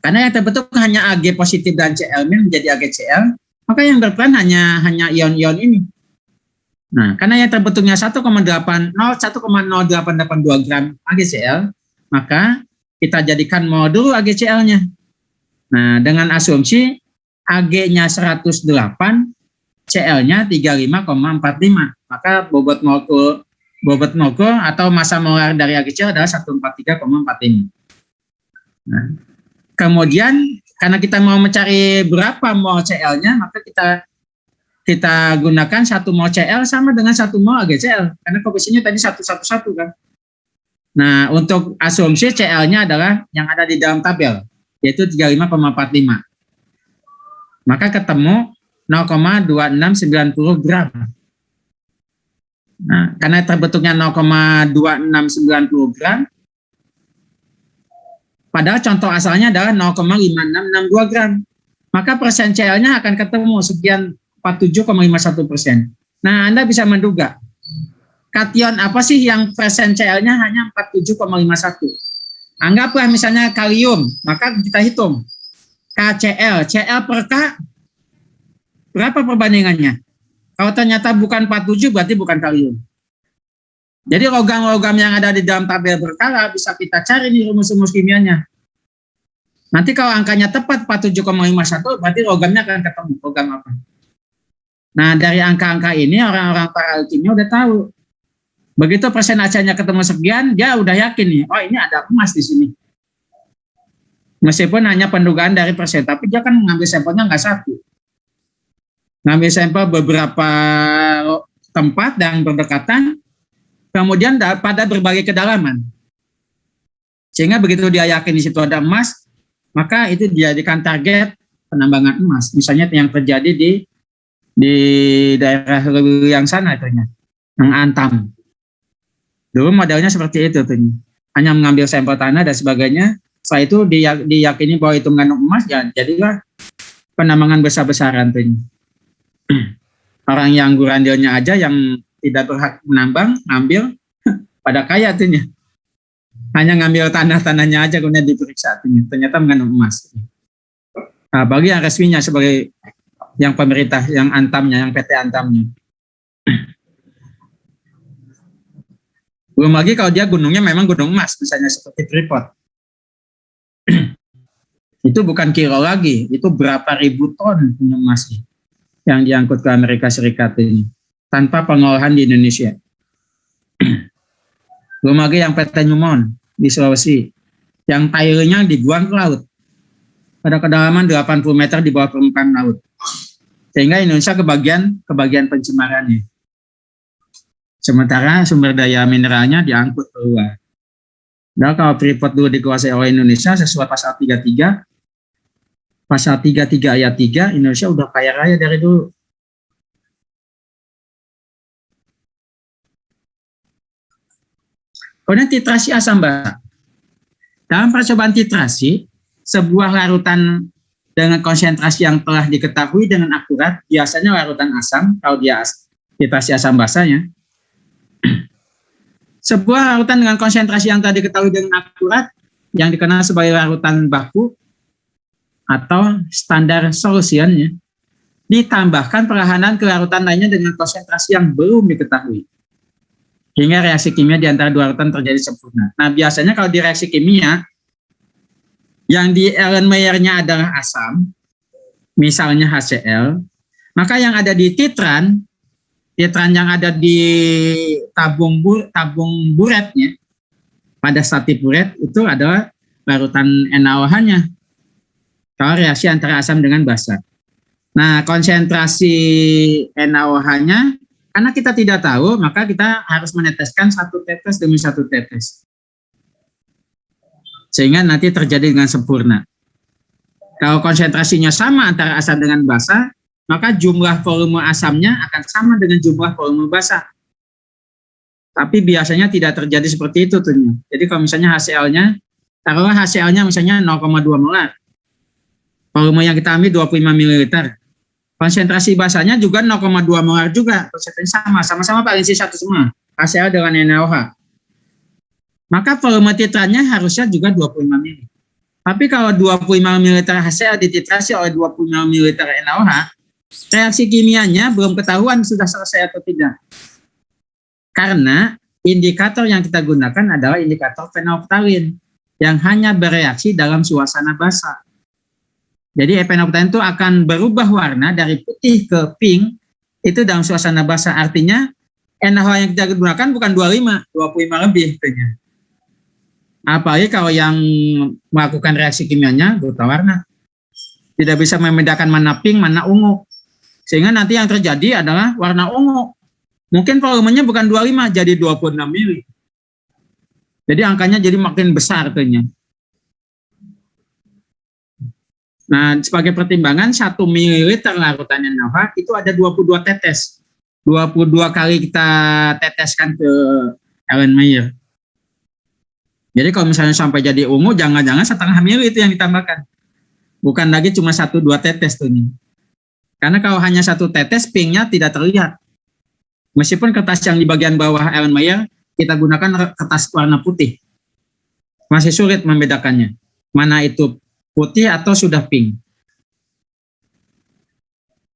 Speaker 1: karena yang terbentuk hanya Ag positif dan Cl- menjadi AgCl, maka yang berperan hanya ion-ion ini. Nah, karena yang terbentuknya 1,0882 gram AgCl, maka kita jadikan mol dulu AgCl-nya. Nah, dengan asumsi Ag-nya 108, Cl-nya 35,45. Maka bobot molekul atau massa molar dari AgCl adalah 143,45. Nah, kemudian karena kita mau mencari berapa mol Cl-nya, maka kita gunakan 1 mol Cl sama dengan 1 mol AgCl. Karena koefisiennya tadi 111 kan. Nah, untuk asumsi Cl-nya adalah yang ada di dalam tabel, yaitu 35,45. Maka ketemu 0,2690 gram. Nah, karena terbentuknya 0,2690 gram, padahal contoh asalnya adalah 0,5662 gram. Maka persen Cl-nya akan ketemu sekian 47,51%. Nah, Anda bisa menduga kation apa sih yang persen Cl-nya hanya 47,51. Anggaplah misalnya kalium, maka kita hitung KCl, Cl per K berapa perbandingannya? Kalau ternyata bukan 47 berarti bukan kalium. Jadi logam-logam yang ada di dalam tabel berkala bisa kita cari nih rumus-rumus kimianya. Nanti kalau angkanya tepat 47,51 berarti logamnya akan ketemu logam apa. Nah, dari angka-angka ini orang-orang para kimia udah tahu. Begitu persen AC-nya ketemu sekian, dia udah yakin nih, oh ini ada emas di sini. Meskipun hanya pendugaan dari persen, tapi dia kan mengambil sampelnya nggak satu. Ngambil sampel beberapa tempat dan berdekatan, kemudian pada berbagai kedalaman. Sehingga begitu dia yakin di situ ada emas, maka itu dijadikan target penambangan emas. Misalnya yang terjadi di daerah yang sana itunya, yang Antam. Dulu modelnya seperti itu tuh. Hanya mengambil sampel tanah dan sebagainya. Setelah itu diyakini bahwa itu mengandung emas, ya jadilah penambangan besar-besaran tuh. Orang yang gurandilnya aja yang tidak berhak menambang, ngambil, pada kaya tuh. Hanya ngambil tanah-tanahnya aja kemudian diperiksa tuh. Ternyata mengandung emas. Nah, bagi yang resminya sebagai yang pemerintah, yang Antamnya, yang PT Antamnya. Belum lagi kalau dia gunungnya memang gunung emas, misalnya seperti Freeport. Itu bukan kilo lagi, itu berapa ribu ton emas yang diangkut ke Amerika Serikat ini tanpa pengolahan di Indonesia. Belum lagi yang PT Newmont di Sulawesi, yang tairnya dibuang ke laut pada kedalaman 80 meter di bawah permukaan laut, sehingga Indonesia kebagian pencemarannya. Sementara sumber daya mineralnya diangkut keluar. Dan kalau Freeport dulu dikuasai oleh Indonesia sesuai pasal 33 ayat 3, Indonesia udah kaya raya dari dulu. Kemudian titrasi asam basa. Dalam percobaan titrasi, sebuah larutan dengan konsentrasi yang telah diketahui dengan akurat, biasanya larutan asam, kalau dia titrasi asam basanya. Sebuah larutan dengan konsentrasi yang telah diketahui dengan akurat, yang dikenal sebagai larutan baku atau standar solution, ya, ditambahkan perlahanan ke larutan lainnya dengan konsentrasi yang belum diketahui, hingga reaksi kimia di antara dua larutan terjadi sempurna. Nah, biasanya kalau di reaksi kimia, yang di Erlenmeyer-nya adalah asam, misalnya HCl, maka yang ada di titran yang ada di tabung buretnya, pada statif buret itu adalah larutan NaOH-nya. Kalau reaksi antara asam dengan basa. Nah, konsentrasi NaOH-nya, karena kita tidak tahu, maka kita harus meneteskan satu tetes demi satu tetes, sehingga nanti terjadi dengan sempurna. Kalau konsentrasinya sama antara asam dengan basa, maka jumlah volume asamnya akan sama dengan jumlah volume basa. Tapi biasanya tidak terjadi seperti itu tuh. Jadi kalau misalnya HCl-nya, taruhlah HCl-nya misalnya 0,2 molar. Volume yang kita ambil 25 ml. Konsentrasi basanya juga 0,2 molar juga. Konsentrasinya sama-sama valensi satu semua. HCl dengan NaOH. Maka volume titrannya harusnya juga 25 ml. Tapi kalau 25 ml HCl dititrasi oleh 25 ml NaOH, reaksi kimianya belum ketahuan sudah selesai atau tidak. Karena indikator yang kita gunakan adalah indikator fenolftalin yang hanya bereaksi dalam suasana basa. Jadi fenolftalin itu akan berubah warna dari putih ke pink itu dalam suasana basa. Artinya NaOH yang kita gunakan bukan 25 lebih. Apalagi kalau yang melakukan reaksi kimianya buta warna. Tidak bisa membedakan mana pink, mana ungu. Sehingga nanti yang terjadi adalah warna ungu. Mungkin volumenya bukan 25, jadi 26 mili. Jadi angkanya jadi makin besar artinya. Nah, sebagai pertimbangan 1 ml larutan NaOH itu ada 22 tetes. 22 kali kita teteskan ke Erlenmeyer. Jadi kalau misalnya sampai jadi ungu, jangan-jangan setengah mili itu yang ditambahkan. Bukan lagi cuma 1-2 tetes tuh. Karena kalau hanya 1 tetes, pinknya tidak terlihat. Meskipun kertas yang di bagian bawah Erlenmeyer, kita gunakan kertas warna putih. Masih sulit membedakannya. Mana itu putih atau sudah pink.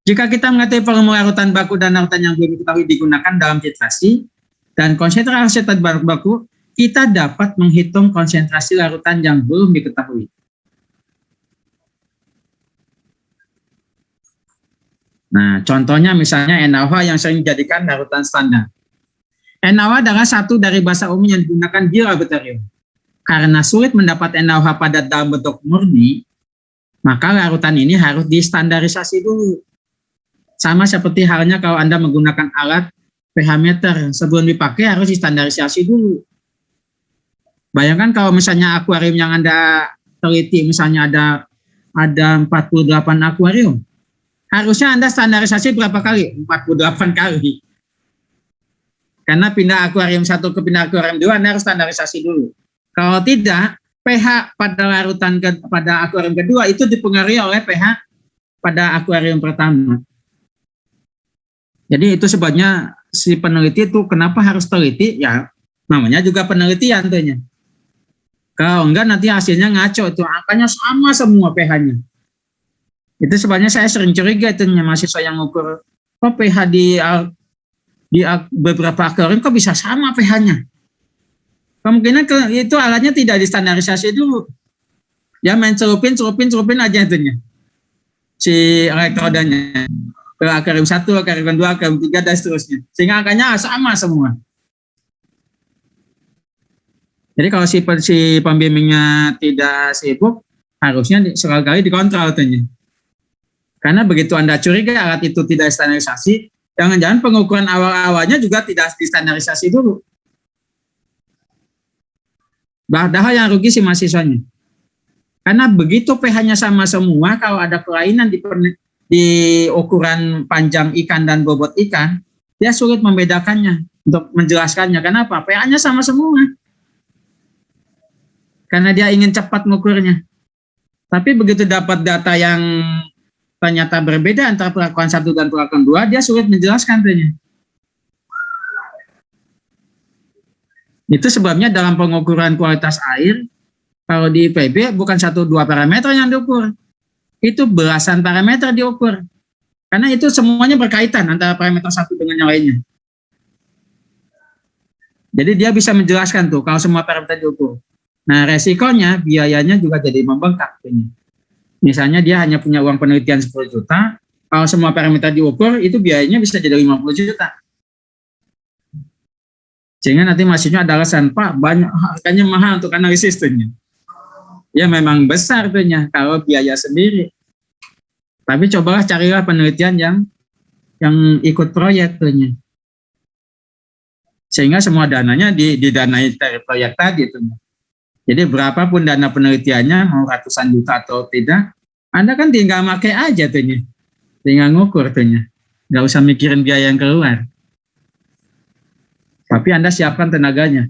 Speaker 1: Jika kita mengetahui volume larutan baku dan larutan yang belum diketahui digunakan dalam titrasi, dan konsentrasi baku, kita dapat menghitung konsentrasi larutan yang belum diketahui. Nah, contohnya misalnya NaOH yang sering dijadikan larutan standar. NaOH adalah satu dari basa umum yang digunakan di laboratorium. Karena sulit mendapat NaOH pada dalam bentuk murni, maka larutan ini harus distandarisasi dulu. Sama seperti halnya kalau Anda menggunakan alat pH meter, sebelum dipakai harus distandarisasi dulu. Bayangkan kalau misalnya akuarium yang Anda teliti, misalnya ada 48 akuarium. Harusnya Anda standarisasi berapa kali? 48 kali. Karena pindah akuarium 1 ke pindah akuarium 2, Anda harus standarisasi dulu. Kalau tidak, pH pada larutan pada akuarium kedua itu dipengaruhi oleh pH pada akuarium pertama. Jadi itu sebabnya si peneliti itu kenapa harus teliti? Ya, namanya juga penelitian tentunya. Kalau enggak nanti hasilnya ngaco, itu angkanya sama semua pH-nya. Itu sebabnya saya sering curiga itu mahasiswa yang ngukur pH di beberapa akuarium kok bisa sama pH-nya. Kemungkinan itu alatnya tidak distandarisasi dulu. Ya main celupin aja itunya. Si elektrodanya. Ke akuarium 1, akuarium 2, akuarium 3 dan seterusnya. Sehingga angkanya sama semua. Jadi kalau si pembimbingnya tidak sibuk, harusnya sekali-kali dikontrol itunya. Karena begitu Anda curiga alat itu tidak standarisasi, jangan-jangan pengukuran awal-awalnya juga tidak distandarisasi dulu. Padahal yang rugi si mahasiswanya. Karena begitu pH-nya sama semua, kalau ada kelainan di ukuran panjang ikan dan bobot ikan, dia sulit membedakannya untuk menjelaskannya. Kenapa? pH-nya sama semua. Karena dia ingin cepat mengukurnya. Tapi begitu dapat data yang ternyata berbeda antara perlakuan 1 dan perlakuan 2, dia sulit menjelaskan tentunya. Itu sebabnya dalam pengukuran kualitas air, kalau di IPB bukan 1-2 parameter yang diukur, itu belasan parameter diukur. Karena itu semuanya berkaitan antara parameter satu dengan yang lainnya. Jadi dia bisa menjelaskan tuh kalau semua parameter diukur. Nah, resikonya biayanya juga jadi membengkak. Misalnya dia hanya punya uang penelitian 10 juta, kalau semua parameter diukur itu biayanya bisa jadi 50 juta. Sehingga nanti mahasiswa ada alasan, Pak, banyak harganya mahal untuk analisis tuh. Ya memang besar tuh kalau biaya sendiri. Tapi cobalah carilah penelitian yang ikut proyek tuh. Sehingga semua dananya didanai dari proyek tadi tuh. Jadi berapapun dana penelitiannya, mau ratusan juta atau tidak, Anda kan tinggal pakai aja tuh. Tinggal ngukur tuh. Nggak usah mikirin biaya yang keluar. Tapi Anda siapkan tenaganya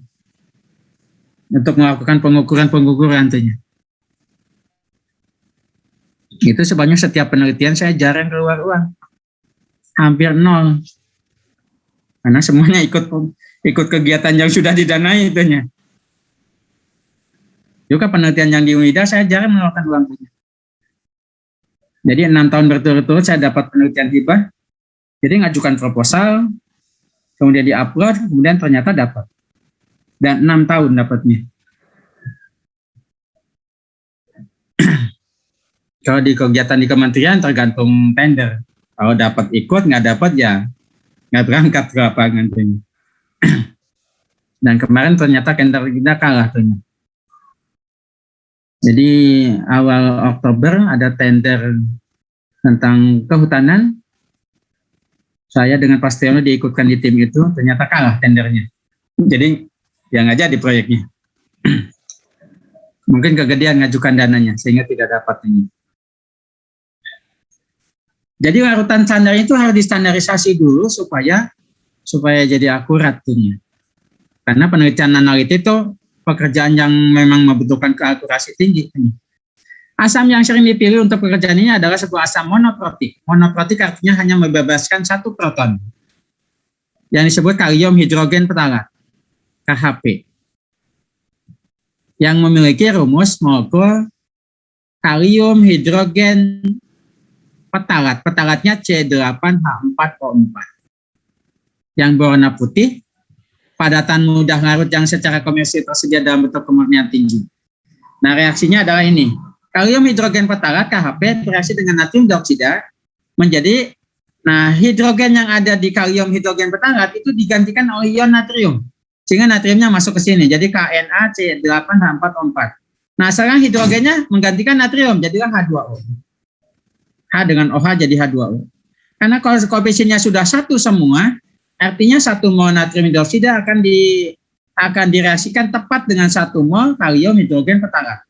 Speaker 1: untuk melakukan pengukuran tuh. Itu sebabnya setiap penelitian saya jarang keluar uang. Hampir nol. Karena semuanya ikut kegiatan yang sudah didanai itunya. Juga penelitian yang di UNIDA saya jarang mengeluarkan uang. Jadi 6 tahun berturut-turut saya dapat penelitian hibah. Jadi ngajukan proposal, kemudian di-upload, kemudian ternyata dapat. Dan 6 tahun dapatnya. Kalau di kegiatan di kementerian tergantung tender. Kalau dapat ikut, nggak dapat ya nggak berangkat ke lapangan. Dan kemarin ternyata tender kita kalah. Jadi awal Oktober ada tender tentang kehutanan. Saya dengan Pak Stiono diikutkan di tim itu, ternyata kalah tendernya. Jadi ya nggak jadi proyeknya. Mungkin kegedean ngajukan dananya sehingga tidak dapat ini. Jadi larutan standar itu harus distandarisasi dulu supaya jadi akurat tuh. Karena penelitian analitik itu pekerjaan yang memang membutuhkan keakurasi tinggi. Asam yang sering dipilih untuk pekerjaan ini adalah sebuah asam monoprotik. Monoprotik artinya hanya membebaskan 1 proton. Yang disebut kalium hidrogen petalat, KHP. Yang memiliki rumus molekul kalium hidrogen petalat. Petalatnya C8H4O4. Yang berwarna putih, padatan mudah larut yang secara komersil tersedia dalam bentuk kemurnian tinggi. Nah, reaksinya adalah ini. Kalium hidrogen petalat KHP bereaksi dengan natrium dioksida menjadi, nah, hidrogen yang ada di kalium hidrogen petalat itu digantikan oleh ion natrium. Sehingga natriumnya masuk ke sini. Jadi KNaC8H4O4. Nah, sekarang hidrogennya menggantikan natrium, jadilah H2O. H dengan OH jadi H2O. Karena kalau koefisiennya sudah 1 semua, artinya 1 mol natrium hidroksida akan direaksikan tepat dengan 1 mol kalium hidrogen petalat.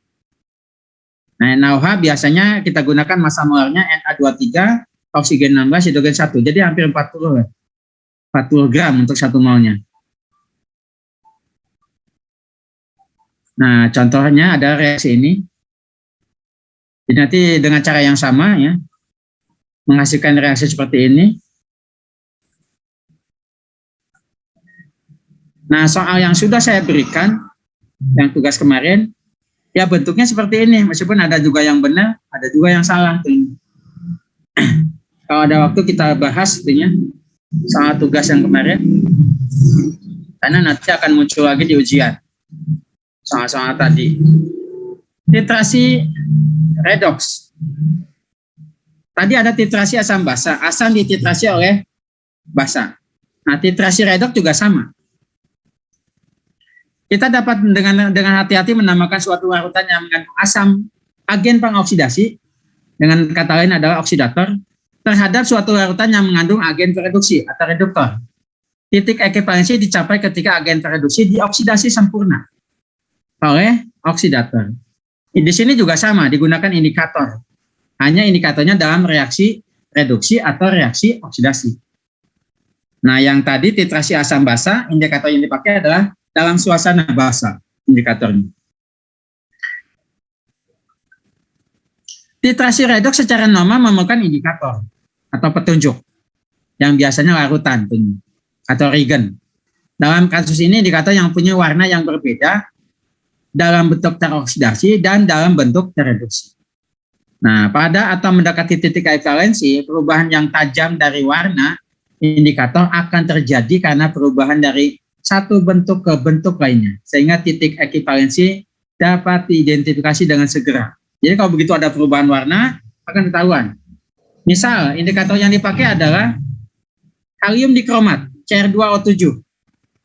Speaker 1: Nah, NaOH biasanya kita gunakan massa molarnya Na23, oksigen 16, hidrogen 1. Jadi hampir 40 gram untuk 1 molnya. Nah, contohnya ada reaksi ini. Jadi nanti dengan cara yang sama ya, menghasilkan reaksi seperti ini. Nah, soal yang sudah saya berikan, yang tugas kemarin, ya bentuknya seperti ini, meskipun ada juga yang benar, ada juga yang salah. Kalau ada waktu kita bahas soal tugas yang kemarin, karena nanti akan muncul lagi di ujian. Soal-soal tadi. Titrasi redoks. Tadi ada titrasi asam basa, asam dititrasi oleh basa. Nah, titrasi redoks juga sama. Kita dapat dengan hati-hati menambahkan suatu larutan yang mengandung asam agen pengoksidasi, dengan kata lain adalah oksidator, terhadap suatu larutan yang mengandung agen pereduksi atau reduktor. Titik ekivalensi dicapai ketika agen pereduksi dioksidasi sempurna oleh oksidator. Di sini juga sama, digunakan indikator. Hanya indikatornya dalam reaksi reduksi atau reaksi oksidasi. Nah, yang tadi titrasi asam basa, indikator yang dipakai adalah dalam suasana basa indikatornya. Titrasi redoks secara normal memerlukan indikator atau petunjuk yang biasanya larutan atau regen. Dalam kasus ini indikator yang punya warna yang berbeda dalam bentuk teroksidasi dan dalam bentuk tereduksi. Nah, pada atau mendekati titik ekivalensi, perubahan yang tajam dari warna indikator akan terjadi karena perubahan dari satu bentuk ke bentuk lainnya, sehingga titik ekivalensi dapat diidentifikasi dengan segera. Jadi kalau begitu ada perubahan warna, akan ketahuan. Misal, indikator yang dipakai adalah kalium dikromat, Cr2O7.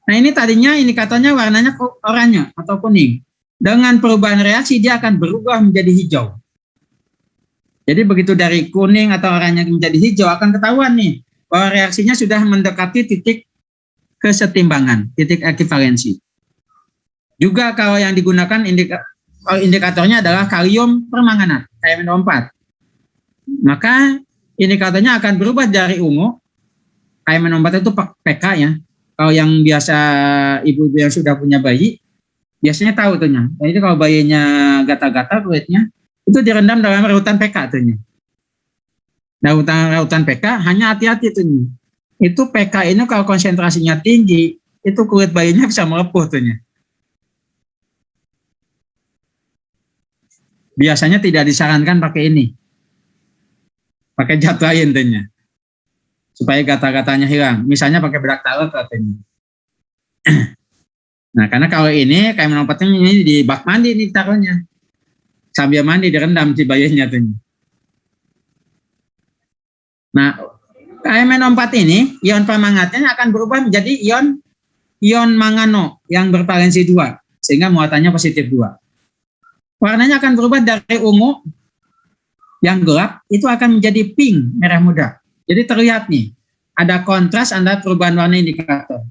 Speaker 1: Nah, ini tadinya indikatornya warnanya oranye atau kuning. Dengan perubahan reaksi, dia akan berubah menjadi hijau. Jadi begitu dari kuning atau oranye menjadi hijau, akan ketahuan nih, bahwa reaksinya sudah mendekati titik kesetimbangan, titik ekivalensi. Juga kalau yang digunakan indikatornya adalah kalium permanganat, KMNO4. Maka indikatornya akan berubah dari ungu, KMNO4 itu PK ya. Kalau yang biasa ibu-ibu yang sudah punya bayi, biasanya tahu tuhnya. Jadi kalau bayinya gatal-gatal kulitnya, itu direndam dalam rautan PK tuhnya. Rautan PK, hanya hati-hati tuhnya. Itu PK ini kalau konsentrasinya tinggi, itu kulit bayinya bisa melepuh tuhnya. Biasanya tidak disarankan pakai ini. Pakai zat lain tuhnya. Supaya gatal-gatalnya hilang. Misalnya pakai bedak talak katanya. Nah, karena kalau ini kayak menompatnya ini di bak mandi nih taruhnya. Sambil mandi direndam si bayinya tuh. Nah, KMNO4 ini ion permanganatnya akan berubah menjadi ion mangano yang bervalensi 2 sehingga muatannya positif 2. Warnanya akan berubah dari ungu yang gelap itu akan menjadi pink merah muda. Jadi terlihat nih ada kontras antara perubahan warna indikator.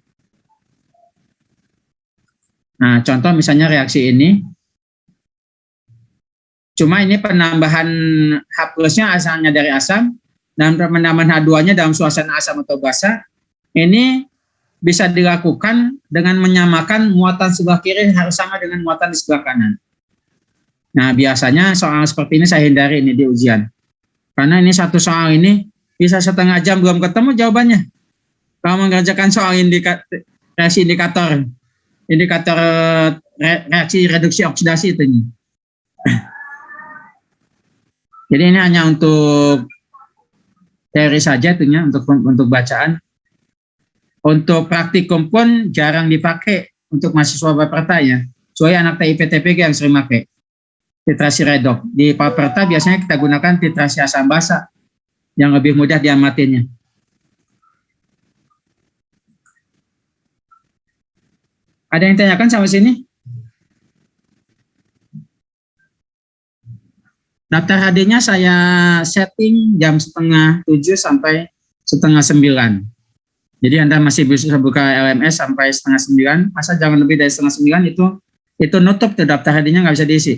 Speaker 1: Nah, contoh misalnya reaksi ini. Cuma ini penambahan H plusnya asalnya dari asam dan penambahan H2-nya dalam suasana asam atau basa. Ini bisa dilakukan dengan menyamakan muatan sebelah kiri harus sama dengan muatan di sebelah kanan. Nah, biasanya soal seperti ini saya hindari ini di ujian. Karena ini satu soal ini bisa setengah jam belum ketemu jawabannya. Kalau mengerjakan soal reaksi indikator reaksi reduksi oksidasi itu. Jadi ini hanya untuk teori saja tentunya untuk bacaan. Untuk praktikum pun jarang dipakai untuk mahasiswa Baperta ya. Kecuali anak TIP TPG yang sering pakai titrasi redoks. Di Baperta biasanya kita gunakan titrasi asam basa yang lebih mudah diamatinya. Ada yang tanyakan sampai sini? Daftar HD-nya saya setting jam 6:30 sampai 8:30. Jadi Anda masih bisa buka LMS sampai 8:30. Masa jangan lebih dari 8:30 itu nutup tuh daftar HD-nya nggak bisa diisi.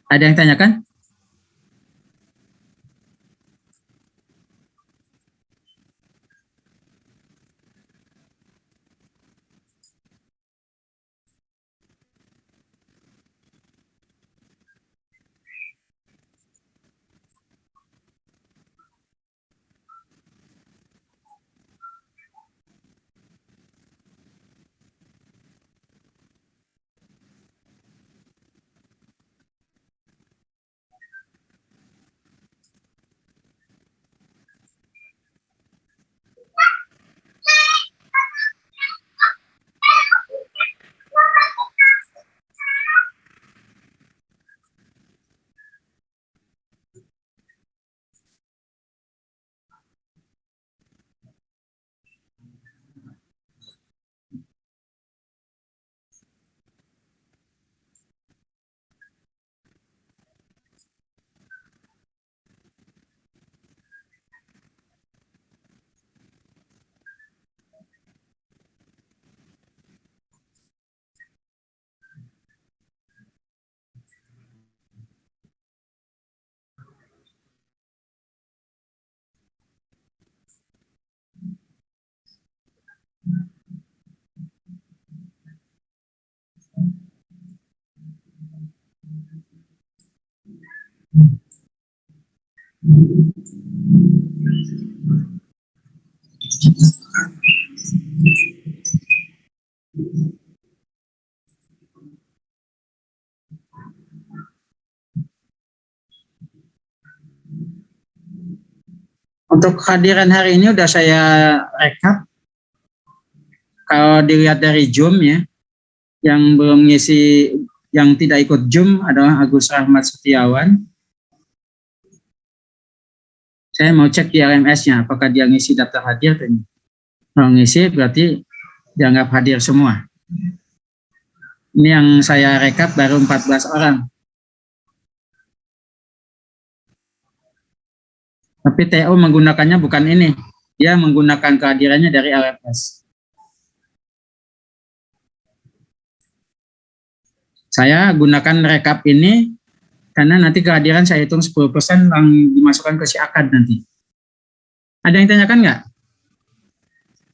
Speaker 1: Ada yang tanyakan? Untuk kehadiran hari ini udah saya rekap. Kalau dilihat dari Zoom ya, yang belum ngisi, yang tidak ikut Zoom adalah Agus Rahmat Setiawan. Saya mau cek di LMS-nya, apakah dia ngisi daftar hadir. Kalau ngisi berarti dianggap hadir semua. Ini yang saya rekap baru 14 orang. Tapi TO menggunakannya bukan ini. Dia menggunakan kehadirannya dari LMS. Saya gunakan rekap ini karena nanti kehadiran saya hitung 10% yang dimasukkan ke si akad nanti. Ada yang tanyakan nggak?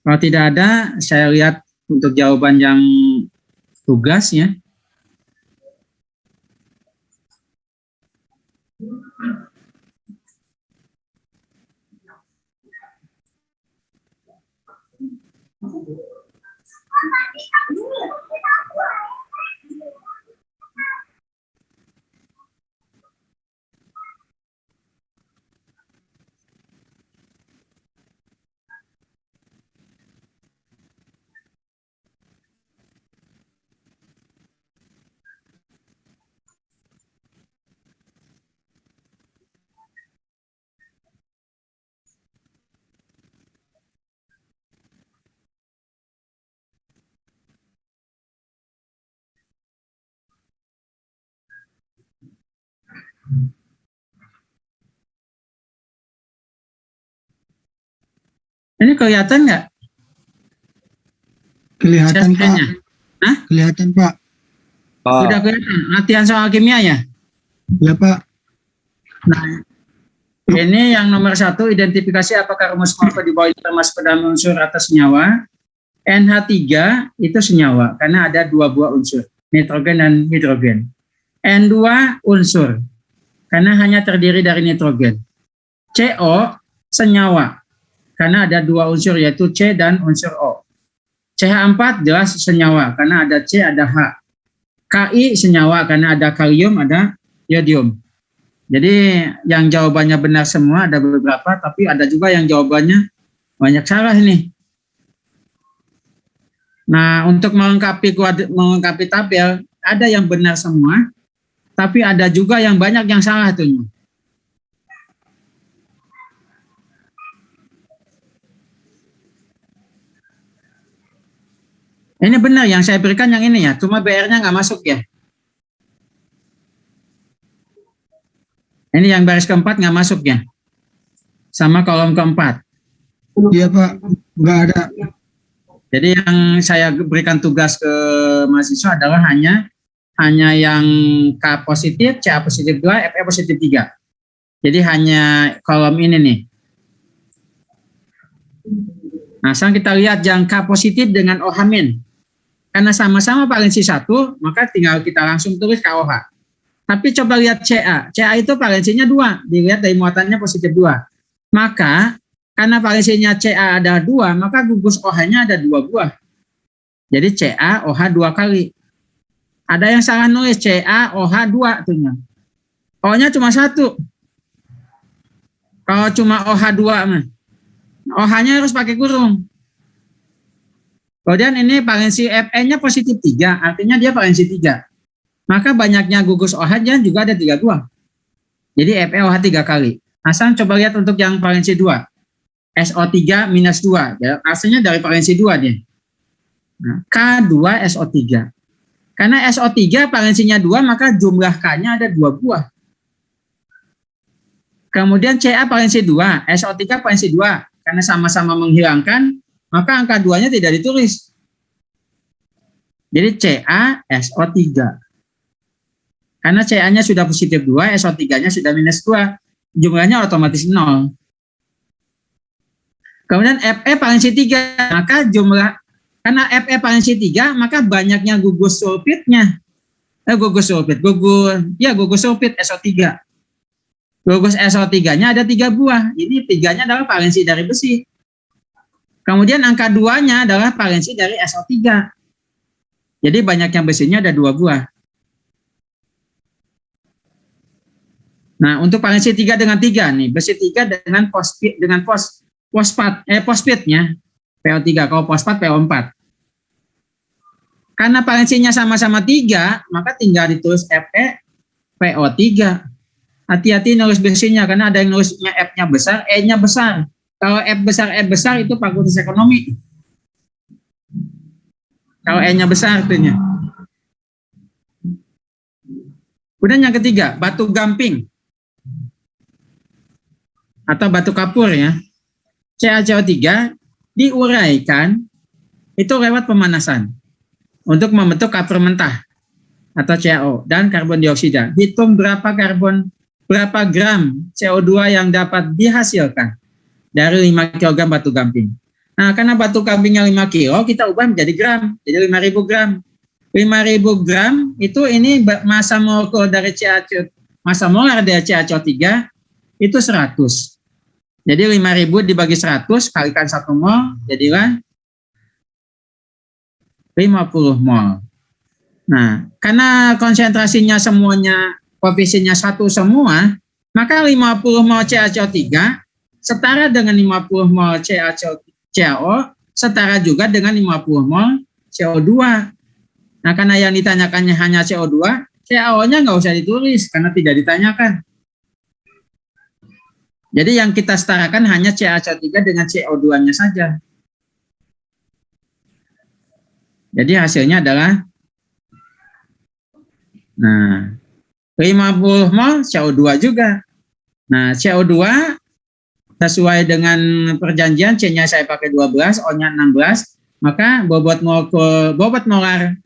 Speaker 1: Kalau tidak ada, saya lihat untuk jawaban yang tugas ya. Ini kelihatan nggak?
Speaker 2: Kelihatan Pak.
Speaker 1: Hah?
Speaker 2: Kelihatan Pak.
Speaker 1: Sudah kelihatan. Latihan soal kimia ya?
Speaker 2: Ya Pak.
Speaker 1: Nah, ini yang nomor 1, identifikasi apakah rumus Morse di bawah ini termasuk ke dalam unsur atas senyawa. NH3 itu senyawa karena ada 2 buah unsur, nitrogen dan hidrogen. N2 unsur karena hanya terdiri dari nitrogen. CO senyawa karena ada 2 unsur yaitu C dan unsur O. CH4 jelas senyawa karena ada C ada H. Ki senyawa karena ada kalium ada yodium. Jadi yang jawabannya benar semua ada beberapa, tapi ada juga yang jawabannya banyak salah ini. Nah, untuk melengkapi tabel, ada yang benar semua, tapi ada juga yang banyak yang salah tuh. Ini benar yang saya berikan yang ini ya, cuma BR-nya nggak masuk ya. Ini yang baris keempat nggak masuk ya, sama kolom keempat.
Speaker 2: Iya Pak, nggak ada.
Speaker 1: Jadi yang saya berikan tugas ke mahasiswa adalah hanya yang K positif, Ca positif 2, Fe positif 3. Jadi hanya kolom ini nih. Nah, sekarang kita lihat yang K positif dengan OH-. Karena sama-sama valensi 1, maka tinggal kita langsung tulis KOH. Tapi coba lihat Ca. Ca itu valensinya 2, dilihat dari muatannya positif 2. Maka karena valensinya Ca ada 2, maka gugus OH-nya ada 2 buah. Jadi Ca OH 2 kali. Ada yang salah nulis Ca OH 2 tuhnya. O-nya cuma 1. Kalau cuma OH 2 mah, OH-nya harus pakai kurung. Kemudian ini valensi Fe-nya positif 3, artinya dia valensi 3. Maka banyaknya gugus OH-nya juga ada 3 buah. Jadi Fe OH 3 kali. Hasan coba lihat untuk yang valensi 2. SO3 minus 2. Ya, aslinya dari valensi 2 dia. Nah, K2SO3. Karena SO3 valensinya 2, maka jumlah K-nya ada 2 buah. Kemudian Ca valensi 2, SO3 valensi 2. Karena sama-sama menghilangkan, maka angka 2-nya tidak ditulis. Jadi CaSO3. Karena Ca-nya sudah positif 2, SO3-nya sudah minus 2. Jumlahnya otomatis 0. Kemudian Fe valensi 3, maka jumlah, karena Fe valensi 3, maka banyaknya gugus sulfitnya. Gugus sulfit SO3. Gugus SO3-nya ada 3 buah. Ini 3-nya adalah valensi dari besi. Kemudian angka 2-nya adalah valensi dari SO3. Jadi banyaknya besinya ada 2 buah. Nah, untuk valensi 3 dengan 3 nih, besi 3 dengan fosfatnya PO3, kalau fosfat PO4. Karena valensinya sama-sama 3, maka tinggal ditulis Fe PO3. Hati-hati nulis besinya, karena ada yang nulisnya F-nya besar, E-nya besar. Kalau F besar itu fakultas ekonomi. Kalau E-nya besar artinya. Kemudian yang ketiga, batu gamping atau batu kapur ya. CaCO3 diuraikan itu lewat pemanasan untuk membentuk kapur mentah atau CaO dan karbon dioksida. Hitung berapa gram CO2 yang dapat dihasilkan dari 5 kg batu gamping. Nah, karena batu gampingnya 5 kilo, kita ubah menjadi gram, jadi 5.000 gram. 5.000 gram itu ini massa molar dari CaCO3 itu 100. Jadi 5.000 dibagi 100 kalikan 1 mol jadilah 50 mol. Nah, karena konsentrasinya semuanya koefisiennya 1 semua, maka 50 mol CaCO3 setara dengan 50 mol CaO setara juga dengan 50 mol CO2. Nah, karena yang ditanyakannya hanya CO2, CaO-nya nggak usah ditulis karena tidak ditanyakan. Jadi yang kita setarakan hanya CaCO3 dengan CO2-nya saja. Jadi hasilnya adalah 50 mol CO2 juga. Nah, CO2 sesuai dengan perjanjian, C-nya saya pakai 12, O-nya 16, maka bobot molar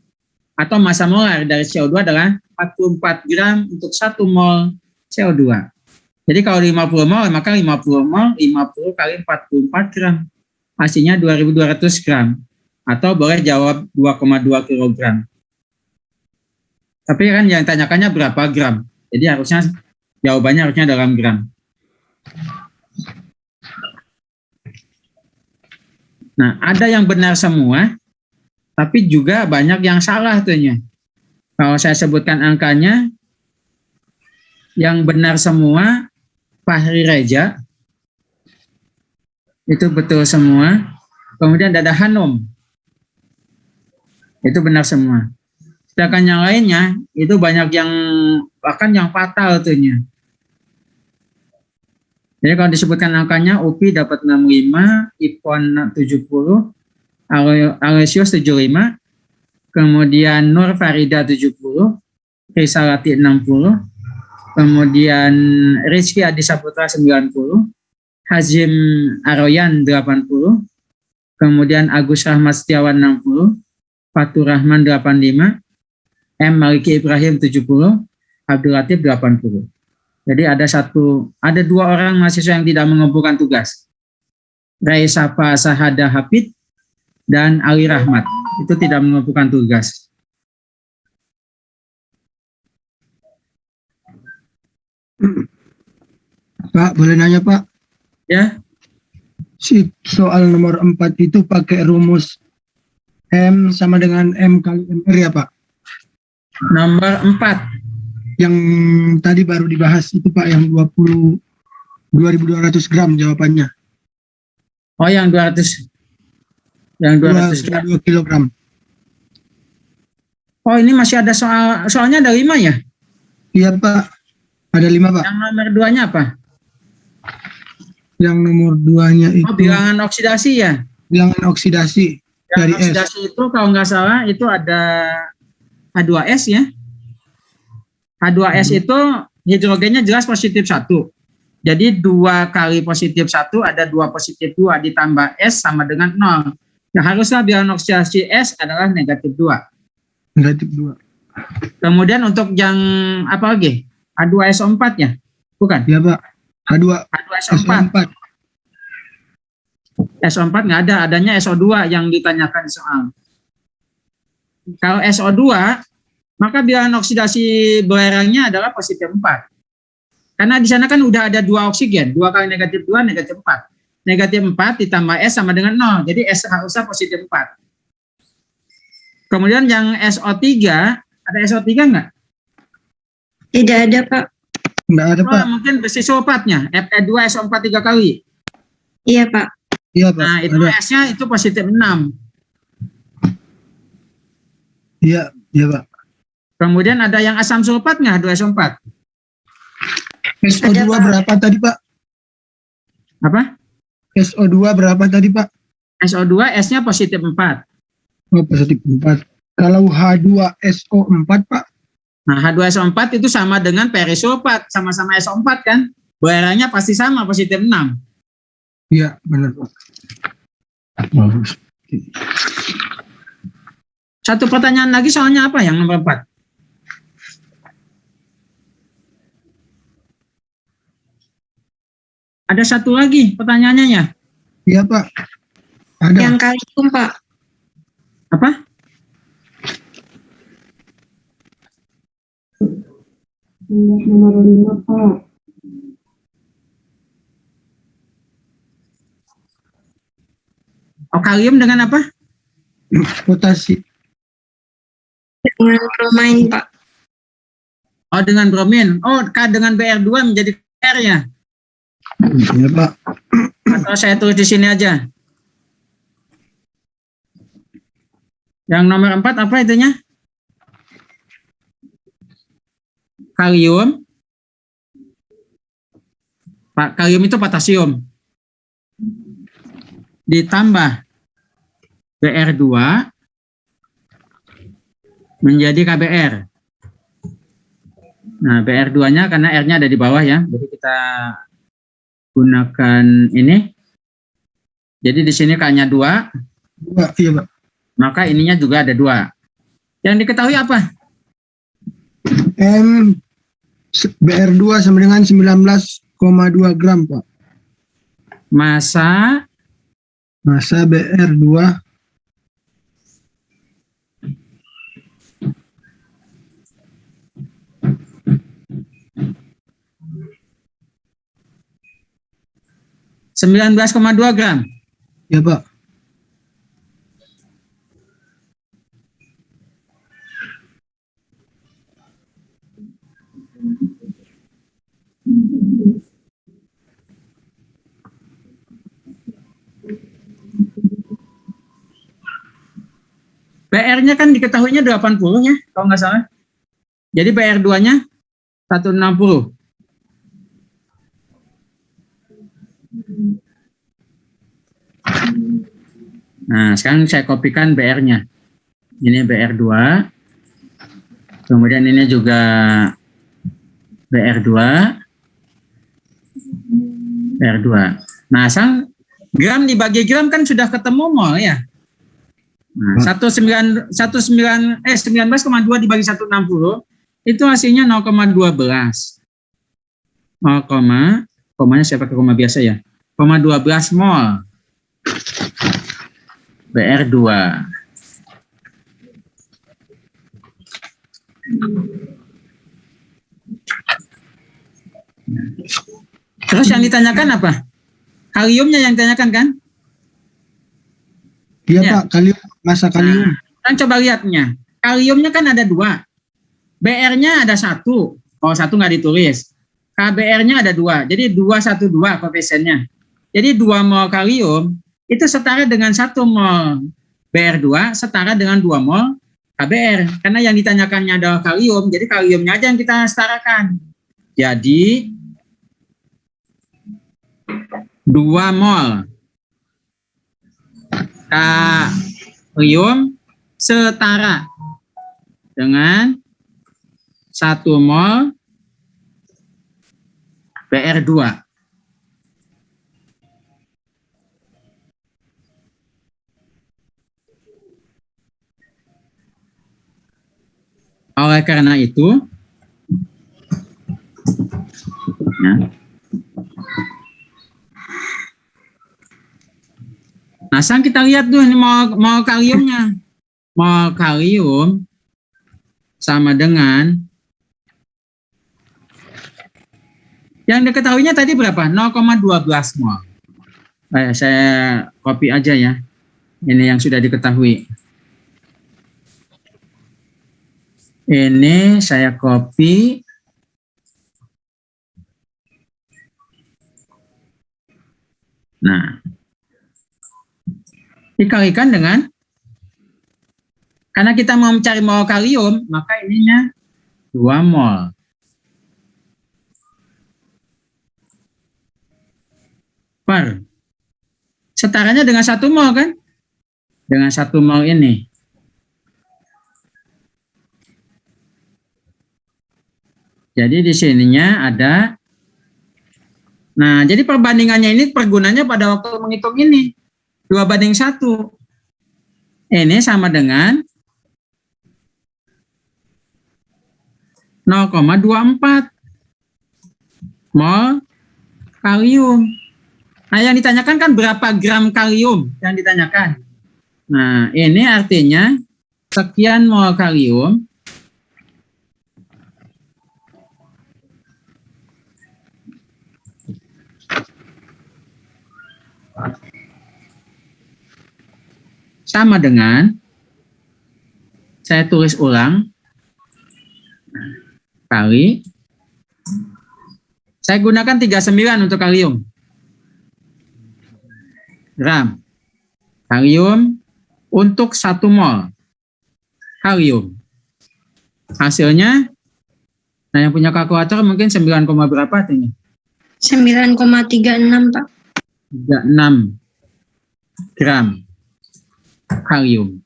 Speaker 1: atau massa molar dari CO2 adalah 44 gram untuk 1 mol CO2. Jadi kalau 50 mol, maka 50 mol 50 kali 44 gram. Hasilnya 2.200 gram. Atau boleh jawab 2,2 kilogram. Tapi kan yang tanyakannya berapa gram. Jadi harusnya jawabannya harusnya dalam gram. Nah, ada yang benar semua, tapi juga banyak yang salah tuhnya. Kalau saya sebutkan angkanya, yang benar semua Fahri Reja, itu betul semua. Kemudian ada Hanum, itu benar semua. Sedangkan yang lainnya, itu banyak yang, bahkan yang fatal tuhnya. Jadi kalau disebutkan angkanya, Upi dapat 65, Ipon 70, Alesius 75, kemudian Nur Farida 70, Risalati 60, kemudian Rizky Adi Saputra 90, Hazim Aroyan 80, kemudian Agus Rahmat Setiawan 60, Fatur Rahman 85, M. Maliki Ibrahim 70, Abdul Latif 80. Jadi ada 2 orang mahasiswa yang tidak mengumpulkan tugas. Raisapa Sahada Hafid dan Ali Rahmat. Itu tidak mengumpulkan tugas.
Speaker 2: Pak, boleh nanya Pak?
Speaker 1: Ya.
Speaker 2: Si soal nomor 4 itu pakai rumus M sama dengan M kali MR ya Pak?
Speaker 1: Nomor 4.
Speaker 2: Yang tadi baru dibahas itu Pak, yang 2.200 gram jawabannya.
Speaker 1: Oh, yang 200. Yang 200 gram.
Speaker 2: 2 kilogram.
Speaker 1: Oh, ini masih ada soalnya ada 5 ya?
Speaker 2: Iya Pak, ada 5 Pak.
Speaker 1: Yang nomor 2-nya apa?
Speaker 2: Yang nomor 2-nya itu.
Speaker 1: Oh, bilangan oksidasi ya?
Speaker 2: Bilangan oksidasi dari
Speaker 1: oksidasi
Speaker 2: S.
Speaker 1: itu kalau nggak salah itu ada H2S ya. H2S itu hidrogennya jelas positif 1. Jadi 2 kali positif 1 ada 2 positif 2 ditambah S sama dengan 0. Nah, haruslah bilangan oksidasi S adalah negatif 2.
Speaker 2: Negatif 2.
Speaker 1: Kemudian untuk yang apa lagi? H2SO4 ya? Bukan?
Speaker 2: Ya Pak.
Speaker 1: H2SO4. SO4 nggak ada, adanya SO2 yang ditanyakan soal. Kalau SO2, maka bilangan oksidasi belerangnya adalah positif 4. Karena di sana kan udah ada 2 oksigen, 2 kali negatif 2, negatif 4. Negatif 4 ditambah S sama dengan 0, jadi S harusnya positif 4. Kemudian yang SO3, ada SO3 nggak?
Speaker 3: Tidak ada Pak.
Speaker 2: Enggak ada, Pak.
Speaker 1: Mungkin besi sulfatnya, Fe2SO4 3 kali.
Speaker 3: Iya, Pak.
Speaker 2: Iya, Pak.
Speaker 1: Nah, itu
Speaker 2: Ada.
Speaker 1: S-nya itu positif 6.
Speaker 2: Iya, iya, Pak.
Speaker 1: Kemudian ada yang asam sulfat nggak, H2SO4?
Speaker 2: SO2
Speaker 3: Ada, Pak.
Speaker 2: berapa tadi, Pak?
Speaker 1: Apa?
Speaker 2: SO2 berapa tadi, Pak?
Speaker 1: SO2 S-nya positif 4.
Speaker 2: Oh, positif 4. Kalau H2SO4, Pak?
Speaker 1: Nah, H2SO4 itu sama dengan perisulfat, sama-sama SO4 kan? Barannya pasti sama, positif 6.
Speaker 2: Iya, benar, Pak. Bagus.
Speaker 1: Satu pertanyaan lagi soalnya apa yang nomor 4? Ada satu lagi pertanyaannya ya?
Speaker 2: Iya, Pak. Ada.
Speaker 3: Yang kalium, Pak.
Speaker 1: Apa?
Speaker 3: Nomor 5, Pak.
Speaker 1: Oh, kalium dengan apa?
Speaker 2: Potasi.
Speaker 3: Dengan bromain, Pak.
Speaker 1: Oh, dengan bromin. Oh, K dengan Br2 menjadi R ya?
Speaker 2: Iya, Pak.
Speaker 1: Atau saya tulis di sini aja. Yang nomor 4 apa itunya? Kalium. Pak, kalium itu potasium. Ditambah Br2 menjadi KBr. Nah, Br2-nya karena R-nya ada di bawah ya. Jadi kita gunakan ini. Jadi di sini K-nya 2,
Speaker 2: Iya, Pak.
Speaker 1: maka ininya juga ada 2. Yang diketahui apa?
Speaker 2: BR2 sama dengan 19,2 gram, Pak.
Speaker 1: Massa
Speaker 2: Massa BR2
Speaker 1: 19,2 gram.
Speaker 2: ya, Pak.
Speaker 1: PR-nya kan diketahuinya 80 ya, kalau nggak salah. Jadi PR2-nya 160. Nah, sekarang saya kopikan BR-nya. Ini BR2. Kemudian ini juga BR2. BR2. Nah, sekarang gram dibagi gram kan sudah ketemu mol ya. Nah, 19,2 dibagi 160 itu hasilnya 0,12. 0, komanya saya pakai koma biasa ya. 0,12 mol BR2. Terus yang ditanyakan apa? Kaliumnya yang ditanyakan kan?
Speaker 2: Iya,
Speaker 1: Ya.
Speaker 2: Pak, kalium, massa kalium.
Speaker 1: Kan coba lihatnya. Kaliumnya kan ada 2. BR-nya ada 1. Oh, 1 nggak ditulis. KBR-nya ada 2. Jadi 212 koefisiennya. Jadi 2 mol kalium itu setara dengan 1 mol BR2 setara dengan 2 mol KBR. Karena yang ditanyakannya adalah kalium. Jadi kaliumnya aja yang kita setarakan. Jadi 2 mol kalium setara dengan 1 mol BR2. Oleh karena itu, nah sekarang kita lihat tuh ini mol kaliumnya. Mol kalium sama dengan yang diketahuinya tadi berapa? 0,12 mol. Saya copy aja ya. Ini yang sudah diketahui. Ini saya copy. Nah, dikalikan dengan, karena kita mau mencari mol kalium, maka ininya 2 mol. Per. Setaranya dengan 1 mol kan? Dengan 1 mol ini. Jadi di sininya ada. Nah, jadi perbandingannya ini pergunanya pada waktu menghitung ini. 2:1. Ini sama dengan 0,24 mol kalium. Nah, yang ditanyakan kan berapa gram kalium yang ditanyakan. Nah, ini artinya sekian mol kalium sama dengan, saya tulis ulang, kali, saya gunakan 39 untuk kalium. Gram. Kalium untuk 1 mol. Kalium. Hasilnya, nah yang punya kalkulator mungkin 9, berapa artinya?
Speaker 3: 9,36 Pak.
Speaker 1: 36 gram kalium.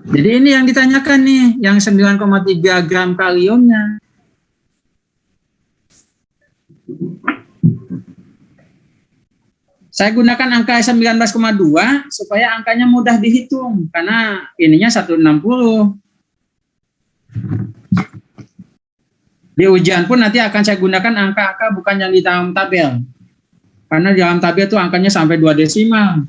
Speaker 1: Jadi ini yang ditanyakan nih, yang 9,3 gram kaliumnya. Saya gunakan angka 19,2 supaya angkanya mudah dihitung, karena ininya 160. Di ujian pun nanti akan saya gunakan angka-angka bukan yang di dalam tabel. Karena di dalam tabel itu angkanya sampai 2 desimal.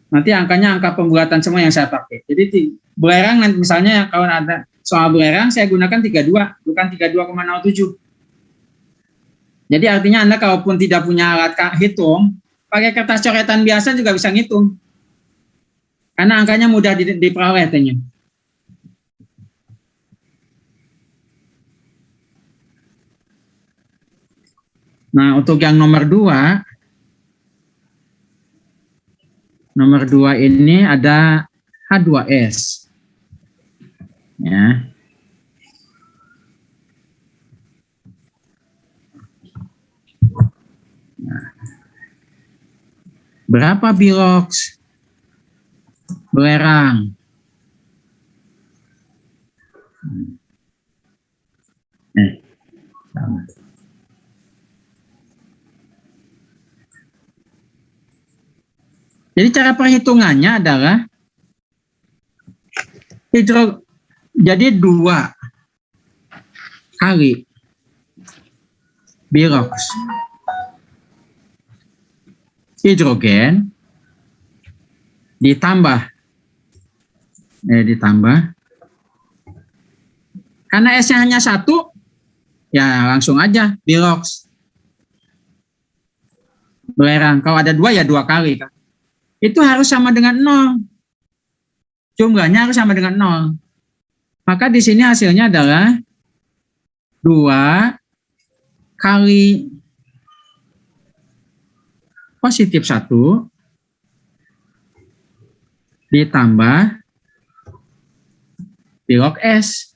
Speaker 1: Nanti angkanya angka pembuatan semua yang saya pakai. Jadi belerang nanti misalnya kalau ada soal belerang saya gunakan 32, bukan 32,07. Jadi artinya Anda kalaupun tidak punya alat hitung, pakai kertas coretan biasa juga bisa ngitung. Karena angkanya mudah diperoleh artinya. Nah, untuk yang nomor 2 ini ada H2S. Ya. Nah. Berapa biloks belerang? Sama. Jadi cara perhitungannya adalah jadi 2 kali biloks hidrogen ditambah karena S-nya hanya 1, ya langsung aja biloks belerang. Kalau ada 2 ya 2 kali kan. Itu harus sama dengan 0. Jumlahnya harus sama dengan 0. Maka di sini hasilnya adalah 2 kali positif 1 ditambah bilok S.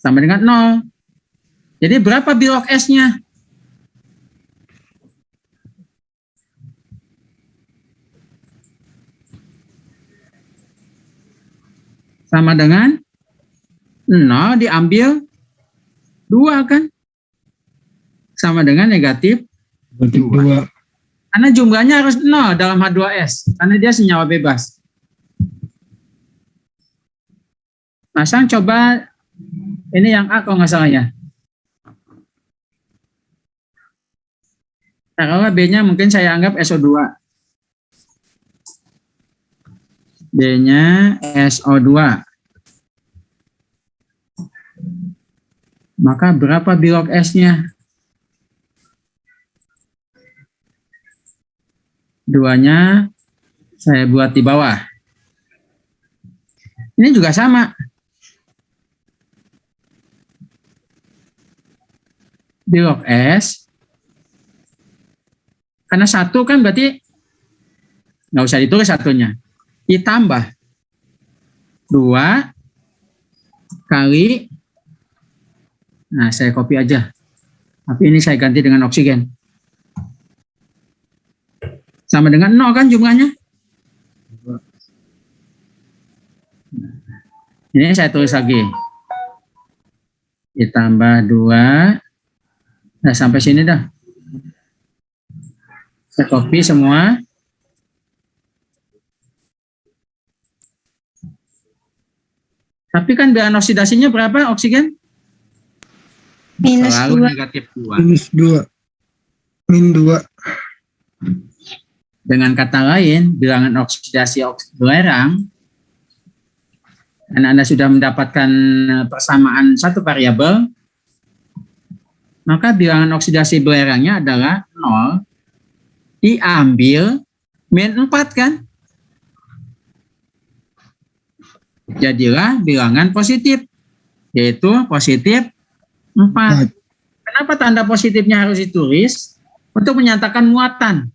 Speaker 1: Sama dengan 0. Jadi berapa bilok S-nya? Sama dengan 0 diambil 2 kan? Sama dengan negatif 2. Karena jumlahnya harus 0 dalam H2S. Karena dia senyawa bebas. Nah, sekarang coba ini yang A kalau nggak salah ya. Taruhlah B-nya mungkin saya anggap SO2. B-nya SO2. Maka berapa bilok S-nya? 2-nya saya buat di bawah. Ini juga sama. Bilog S. Karena 1 kan berarti nggak usah ditulis satunya. Ditambah 2 kali, nah saya copy aja. Tapi ini saya ganti dengan oksigen. Sama dengan 0 kan jumlahnya? Ini saya tulis lagi. Ditambah 2. Nah sampai sini dah. Saya copy semua. Tapi kan bilangan oksidasinya berapa oksigen?
Speaker 3: Minus
Speaker 1: Selalu
Speaker 3: 2.
Speaker 1: negatif 2.
Speaker 2: Minus 2. Min 2.
Speaker 1: Dengan kata lain, bilangan oksidasi belerang, karena Anda sudah mendapatkan persamaan satu variabel, maka bilangan oksidasi belerangnya adalah 0 diambil min 4 kan? Jadilah bilangan positif, yaitu positif 4. Kenapa tanda positifnya harus ditulis? Untuk menyatakan muatan.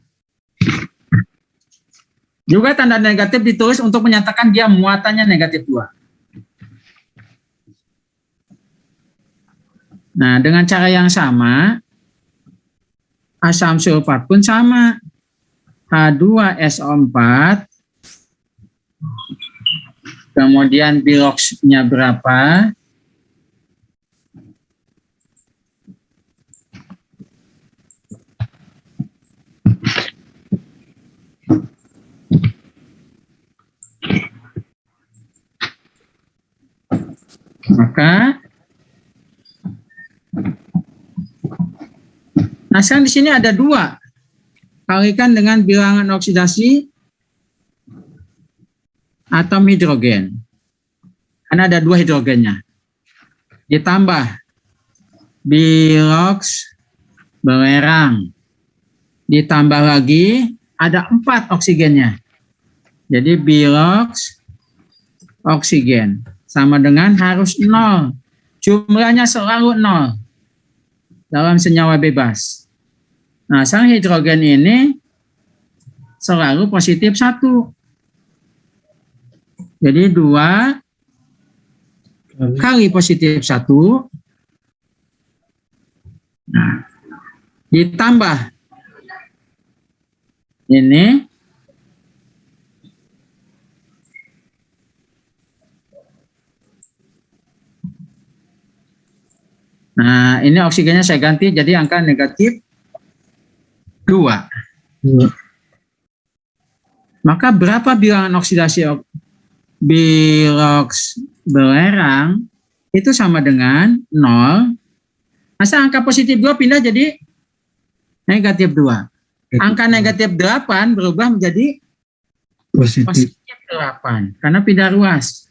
Speaker 1: Juga tanda negatif ditulis untuk menyatakan dia muatannya negatif 2. Nah, dengan cara yang sama, asam sulfat pun sama. H2SO4, kemudian biloxnya berapa? Maka, nah sekarang di sini ada 2. Kalikan dengan bilangan oksidasi atom hidrogen. Karena ada 2 hidrogennya. Ditambah bilox belerang. Ditambah lagi ada 4 oksigennya. Jadi bilox oksigen sama dengan harus 0. Jumlahnya selalu 0 dalam senyawa bebas. Nah, sang hidrogen ini selalu positif 1. Jadi 2 kali positif 1. Nah, ditambah ini nah, ini oksigennya saya ganti jadi angka negatif 2. Maka berapa bilangan oksidasi bilox belerang itu sama dengan 0. Masa angka positif 2 pindah jadi negatif 2. Angka negatif 8 berubah menjadi positif 8 karena pindah ruas.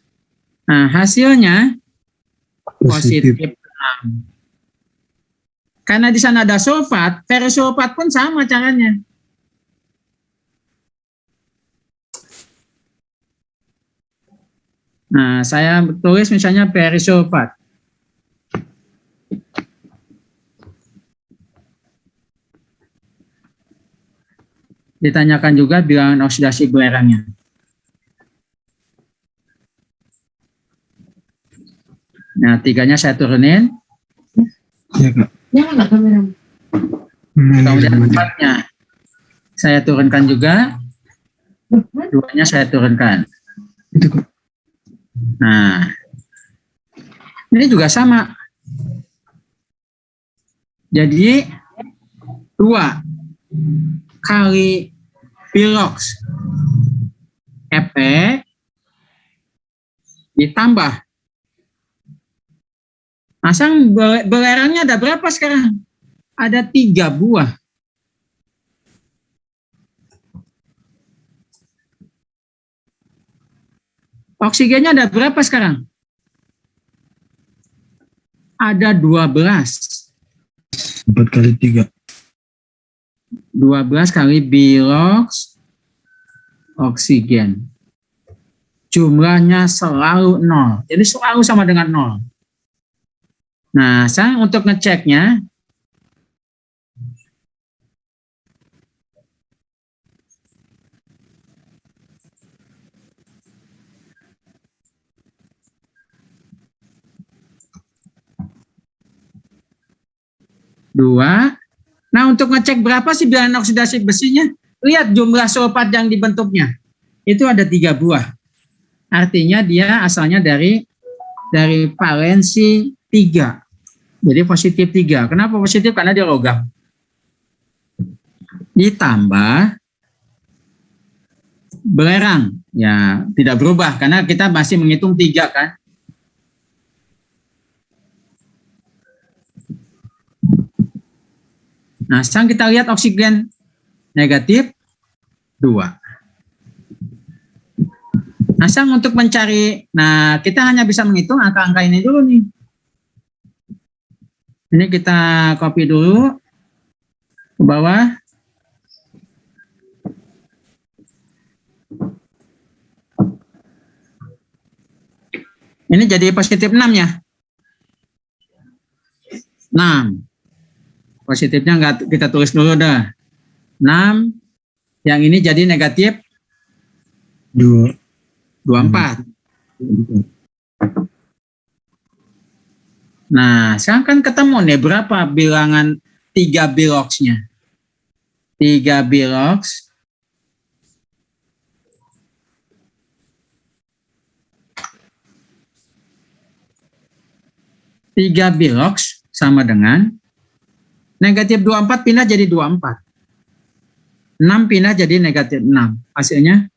Speaker 1: Nah, hasilnya positif 6. Karena di sana ada sulfat, ferrosulfat pun sama caranya. Nah, saya tulis misalnya perisulfat. Ditanyakan juga bilangan oksidasi belerangnya. Nah, 3-nya saya turunin.
Speaker 2: Ya, Kak.
Speaker 1: Kemudian 4-nya saya turunkan juga. 2-nya saya turunkan.
Speaker 2: Itu, Kak.
Speaker 1: Nah, ini juga sama. Jadi 2 kali bilox Fe ditambah. Masang belerangnya ada berapa sekarang? Ada 3 buah. Oksigennya ada berapa sekarang? Ada 12.
Speaker 2: 4 kali 3.
Speaker 1: 12 kali bilox oksigen. Jumlahnya selalu 0. Jadi selalu sama dengan 0. Nah, saya untuk ngeceknya, 2. Nah, untuk ngecek berapa sih bilangan oksidasi besinya, lihat jumlah sulfat yang dibentuknya. Itu ada 3 buah. Artinya dia asalnya dari valensi 3. Jadi positif 3. Kenapa positif? Karena dia logam. Ditambah belerang. Ya, tidak berubah karena kita masih menghitung 3 kan. Nah, sekarang kita lihat oksigen negatif 2. Nah, sekarang untuk mencari, nah kita hanya bisa menghitung angka-angka ini dulu nih. Ini kita copy dulu ke bawah. Ini jadi positif 6 ya. 6. Positifnya enggak kita tulis dulu dah. 6. Yang ini jadi negatif 24. Nah, sekarang kan ketemu nih berapa bilangan 3 biloxnya. 3 bilox sama dengan negatif 24 pindah jadi 24. 6 pindah jadi negatif 6. Hasilnya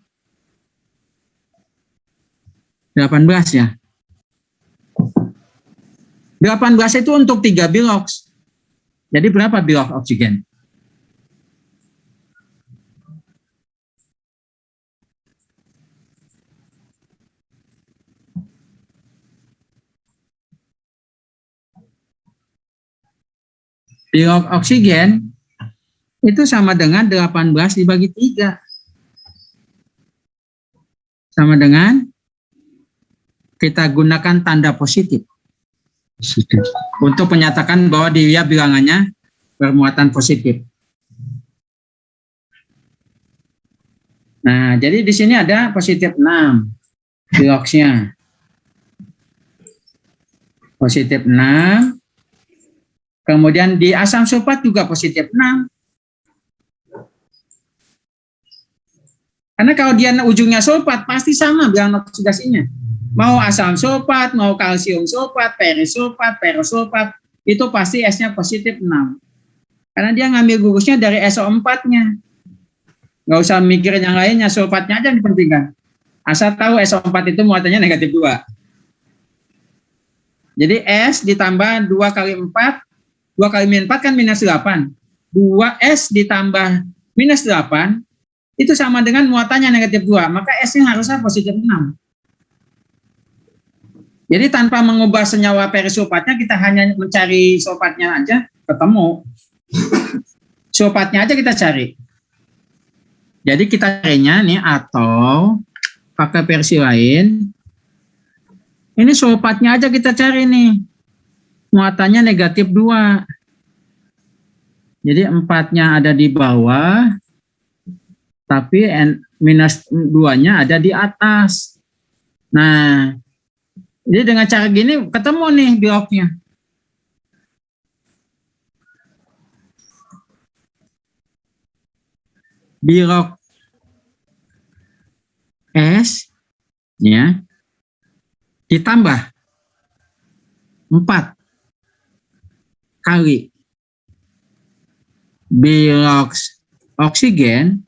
Speaker 1: 18 ya. 18 itu untuk 3 bilox. Jadi berapa bilox oksigen? Bilox oksigen itu sama dengan 18 dibagi 3. Sama dengan kita gunakan tanda positif untuk menyatakan bahwa dia bilangannya bermuatan positif. Nah, jadi di sini ada positif 6 biloxnya. Positif 6. Kemudian di asam sulfat juga positif 6. Karena kalau dia ujungnya sulfat pasti sama bilangan oksidasinya. Mau asam sulfat, mau kalsium sulfat, perisulfat, perosulfat, itu pasti S-nya positif 6. Karena dia ngambil gugusnya dari SO4-nya. Nggak usah mikirin yang lainnya, sulfatnya aja yang dipentingkan. Asal tahu SO4 itu muatannya negatif 2. Jadi S ditambah 2 kali 4, 2 kali min 4 kan minus 8. 2S ditambah minus 8, itu sama dengan muatannya negatif 2. Maka S-nya harusnya positif 6. Jadi tanpa mengubah senyawa perisulfatnya, kita hanya mencari sulfatnya aja, ketemu. Sulfatnya aja kita cari. Jadi kita carinya nih, atau pakai versi lain, ini sulfatnya aja kita cari nih. Muatannya negatif 2. Jadi 4-nya ada di bawah, tapi minus 2-nya ada di atas. Nah, jadi dengan cara gini ketemu nih biloxnya. Bilox S ya ditambah 4 kali bilox oksigen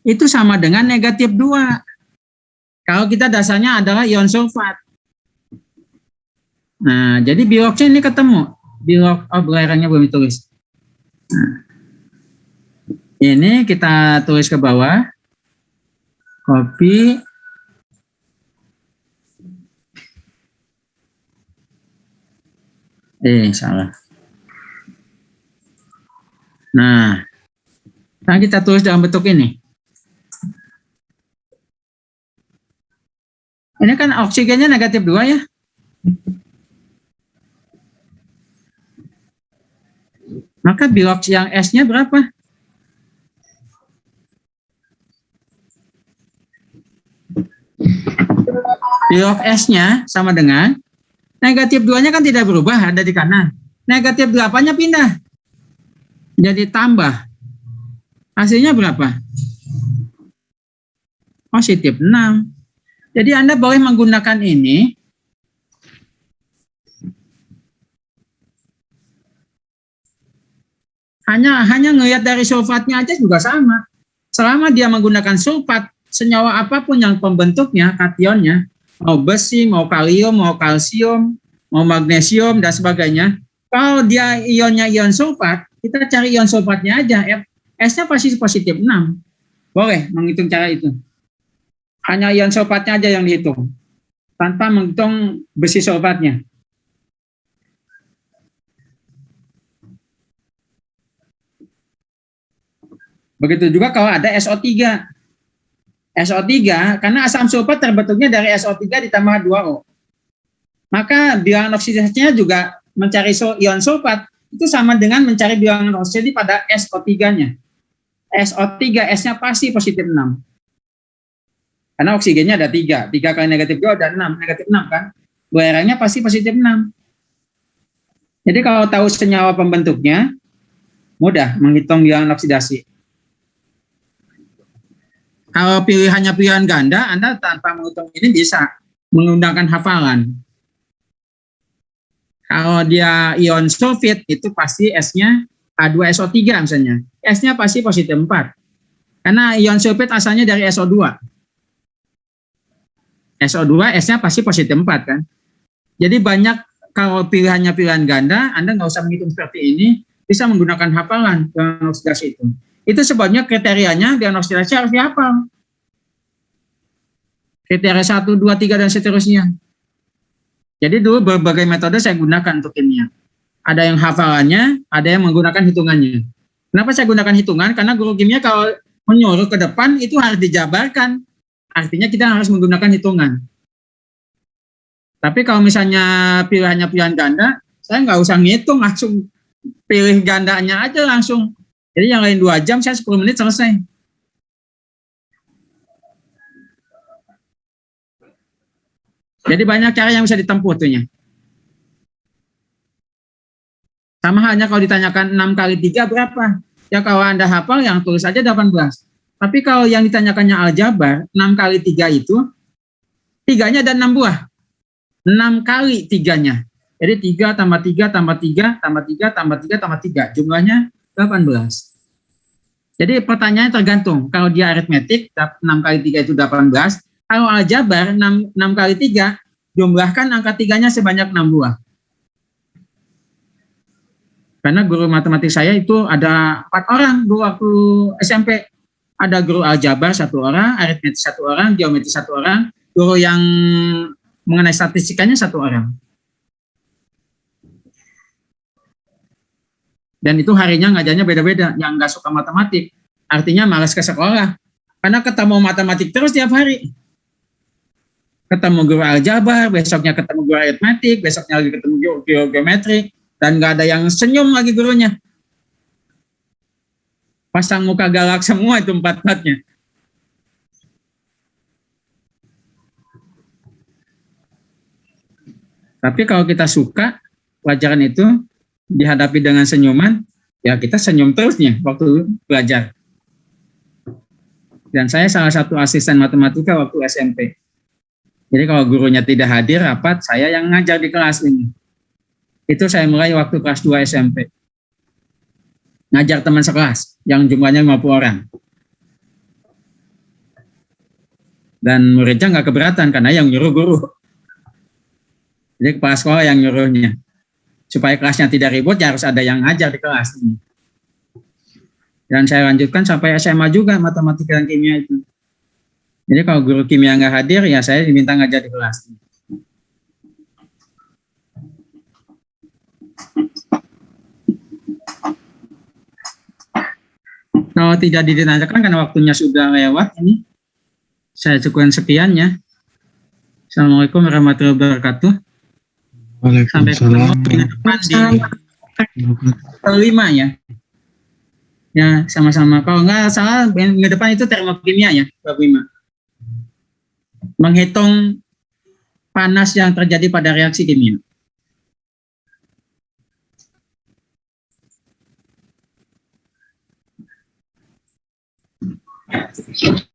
Speaker 1: itu sama dengan negatif 2. Kalau kita dasarnya adalah ion sulfat. Nah, jadi biloxnya ini ketemu. Bilox, belerangnya belum ditulis. Nah, ini kita tulis ke bawah. Copy. Salah. Nah, sekarang kita tulis dalam bentuk ini. Ini kan oksigennya negatif 2 ya. Maka bilox yang S-nya berapa? Bilox S-nya sama dengan negatif 2-nya kan tidak berubah, ada di kanan. Negatif 8-nya pindah. Jadi tambah. Hasilnya berapa? Positif 6. Jadi Anda boleh menggunakan ini. Hanya ngelihat dari sulfatnya aja juga sama. Selama dia menggunakan sulfat, senyawa apapun yang pembentuknya, kationnya, mau besi, mau kalium, mau kalsium, mau magnesium, dan sebagainya, kalau dia ionnya ion sulfat, kita cari ion sulfatnya aja. S-nya pasti positif 6. Boleh menghitung cara itu. Hanya ion sulfatnya aja yang dihitung. Tanpa menghitung besi sulfatnya. Begitu juga kalau ada SO3. SO3, karena asam sulfat terbentuknya dari SO3 ditambah 2O. Maka bilangan oksidasinya juga mencari ion sulfat, itu sama dengan mencari bilangan oksidasi pada SO3-nya. SO3, S-nya pasti positif 6. Karena oksigennya ada 3. 3 kali negatif 2 ada 6. Negatif 6 kan? Belerangnya pasti positif 6. Jadi kalau tahu senyawa pembentuknya, mudah menghitung bilangan oksidasi. Kalau pilihannya pilihan ganda, Anda tanpa menghitung ini bisa menggunakan hafalan. Kalau dia ion sulfit, itu pasti S-nya H2SO3 misalnya. S-nya pasti positif 4. Karena ion sulfit asalnya dari SO2. SO2, S-nya pasti positif 4 kan. Jadi banyak kalau pilihannya pilihan ganda, Anda nggak usah menghitung seperti ini, bisa menggunakan hafalan bilangan oksidasi itu. Itu sebabnya kriterianya bilangan oksidasi harus dihafal. Kriteria 1, 2, 3, dan seterusnya. Jadi dulu berbagai metode saya gunakan untuk kimia. Ada yang hafalannya, ada yang menggunakan hitungannya. Kenapa saya gunakan hitungan? Karena guru kimia kalau menyuruh ke depan itu harus dijabarkan. Artinya kita harus menggunakan hitungan. Tapi kalau misalnya pilihannya pilihan ganda, saya nggak usah ngitung, langsung pilih gandanya aja langsung. Jadi yang lain 2 jam, saya 10 menit selesai. Jadi banyak cara yang bisa ditempuh tuhnya. Sama halnya kalau ditanyakan 6 kali 3 berapa? Ya kalau Anda hafal yang tulis aja 18. Tapi kalau yang ditanyakannya aljabar, 6 kali 3 itu, 3-nya ada 6 buah. 6 kali 3-nya. Jadi 3 tambah 3 tambah 3 tambah 3 tambah 3 tambah 3. Jumlahnya 18. Jadi pertanyaannya tergantung. Kalau dia aritmetik, 6 kali 3 itu 18. Kalau aljabar, 6 kali 3, jumlahkan angka 3-nya sebanyak 6 buah. Karena guru matematik saya itu ada 4 orang dulu waktu SMP. Ada guru aljabar 1 orang, aritmetik 1 orang, geometri 1 orang, guru yang mengenai statistikanya 1 orang. Dan itu harinya ngajarnya beda-beda. Yang nggak suka matematik, artinya malas ke sekolah. Karena ketemu matematik terus tiap hari. Ketemu guru aljabar, besoknya ketemu guru aritmetik, besoknya lagi ketemu guru geometri, dan nggak ada yang senyum lagi gurunya. Pasang muka galak semua itu 4-4-nya. Tapi kalau kita suka pelajaran itu dihadapi dengan senyuman, ya kita senyum terusnya waktu belajar. Dan saya salah satu asisten matematika waktu SMP. Jadi kalau gurunya tidak hadir rapat, saya yang ngajar di kelas ini. Itu saya mulai waktu kelas 2 SMP. Ngajar teman sekelas yang jumlahnya 50 orang. Dan muridnya nggak keberatan karena yang nyuruh guru. Jadi kepala sekolah yang nyuruhnya. Supaya kelasnya tidak ribut, ya harus ada yang ngajar di kelas ini. Dan saya lanjutkan sampai SMA juga matematika dan kimia itu. Jadi kalau guru kimia nggak hadir, ya saya diminta ngajar di kelas. Kalau tidak ditanyakan karena waktunya sudah lewat ini, saya cukupkan sekiannya. Assalamualaikum warahmatullahi wabarakatuh. Sampai ketemu minggu depan di kelima ya. Ya sama-sama. Kalau nggak salah minggu depan itu termokimia ya, Bapak Ima. Menghitung panas yang terjadi pada reaksi kimia. ya.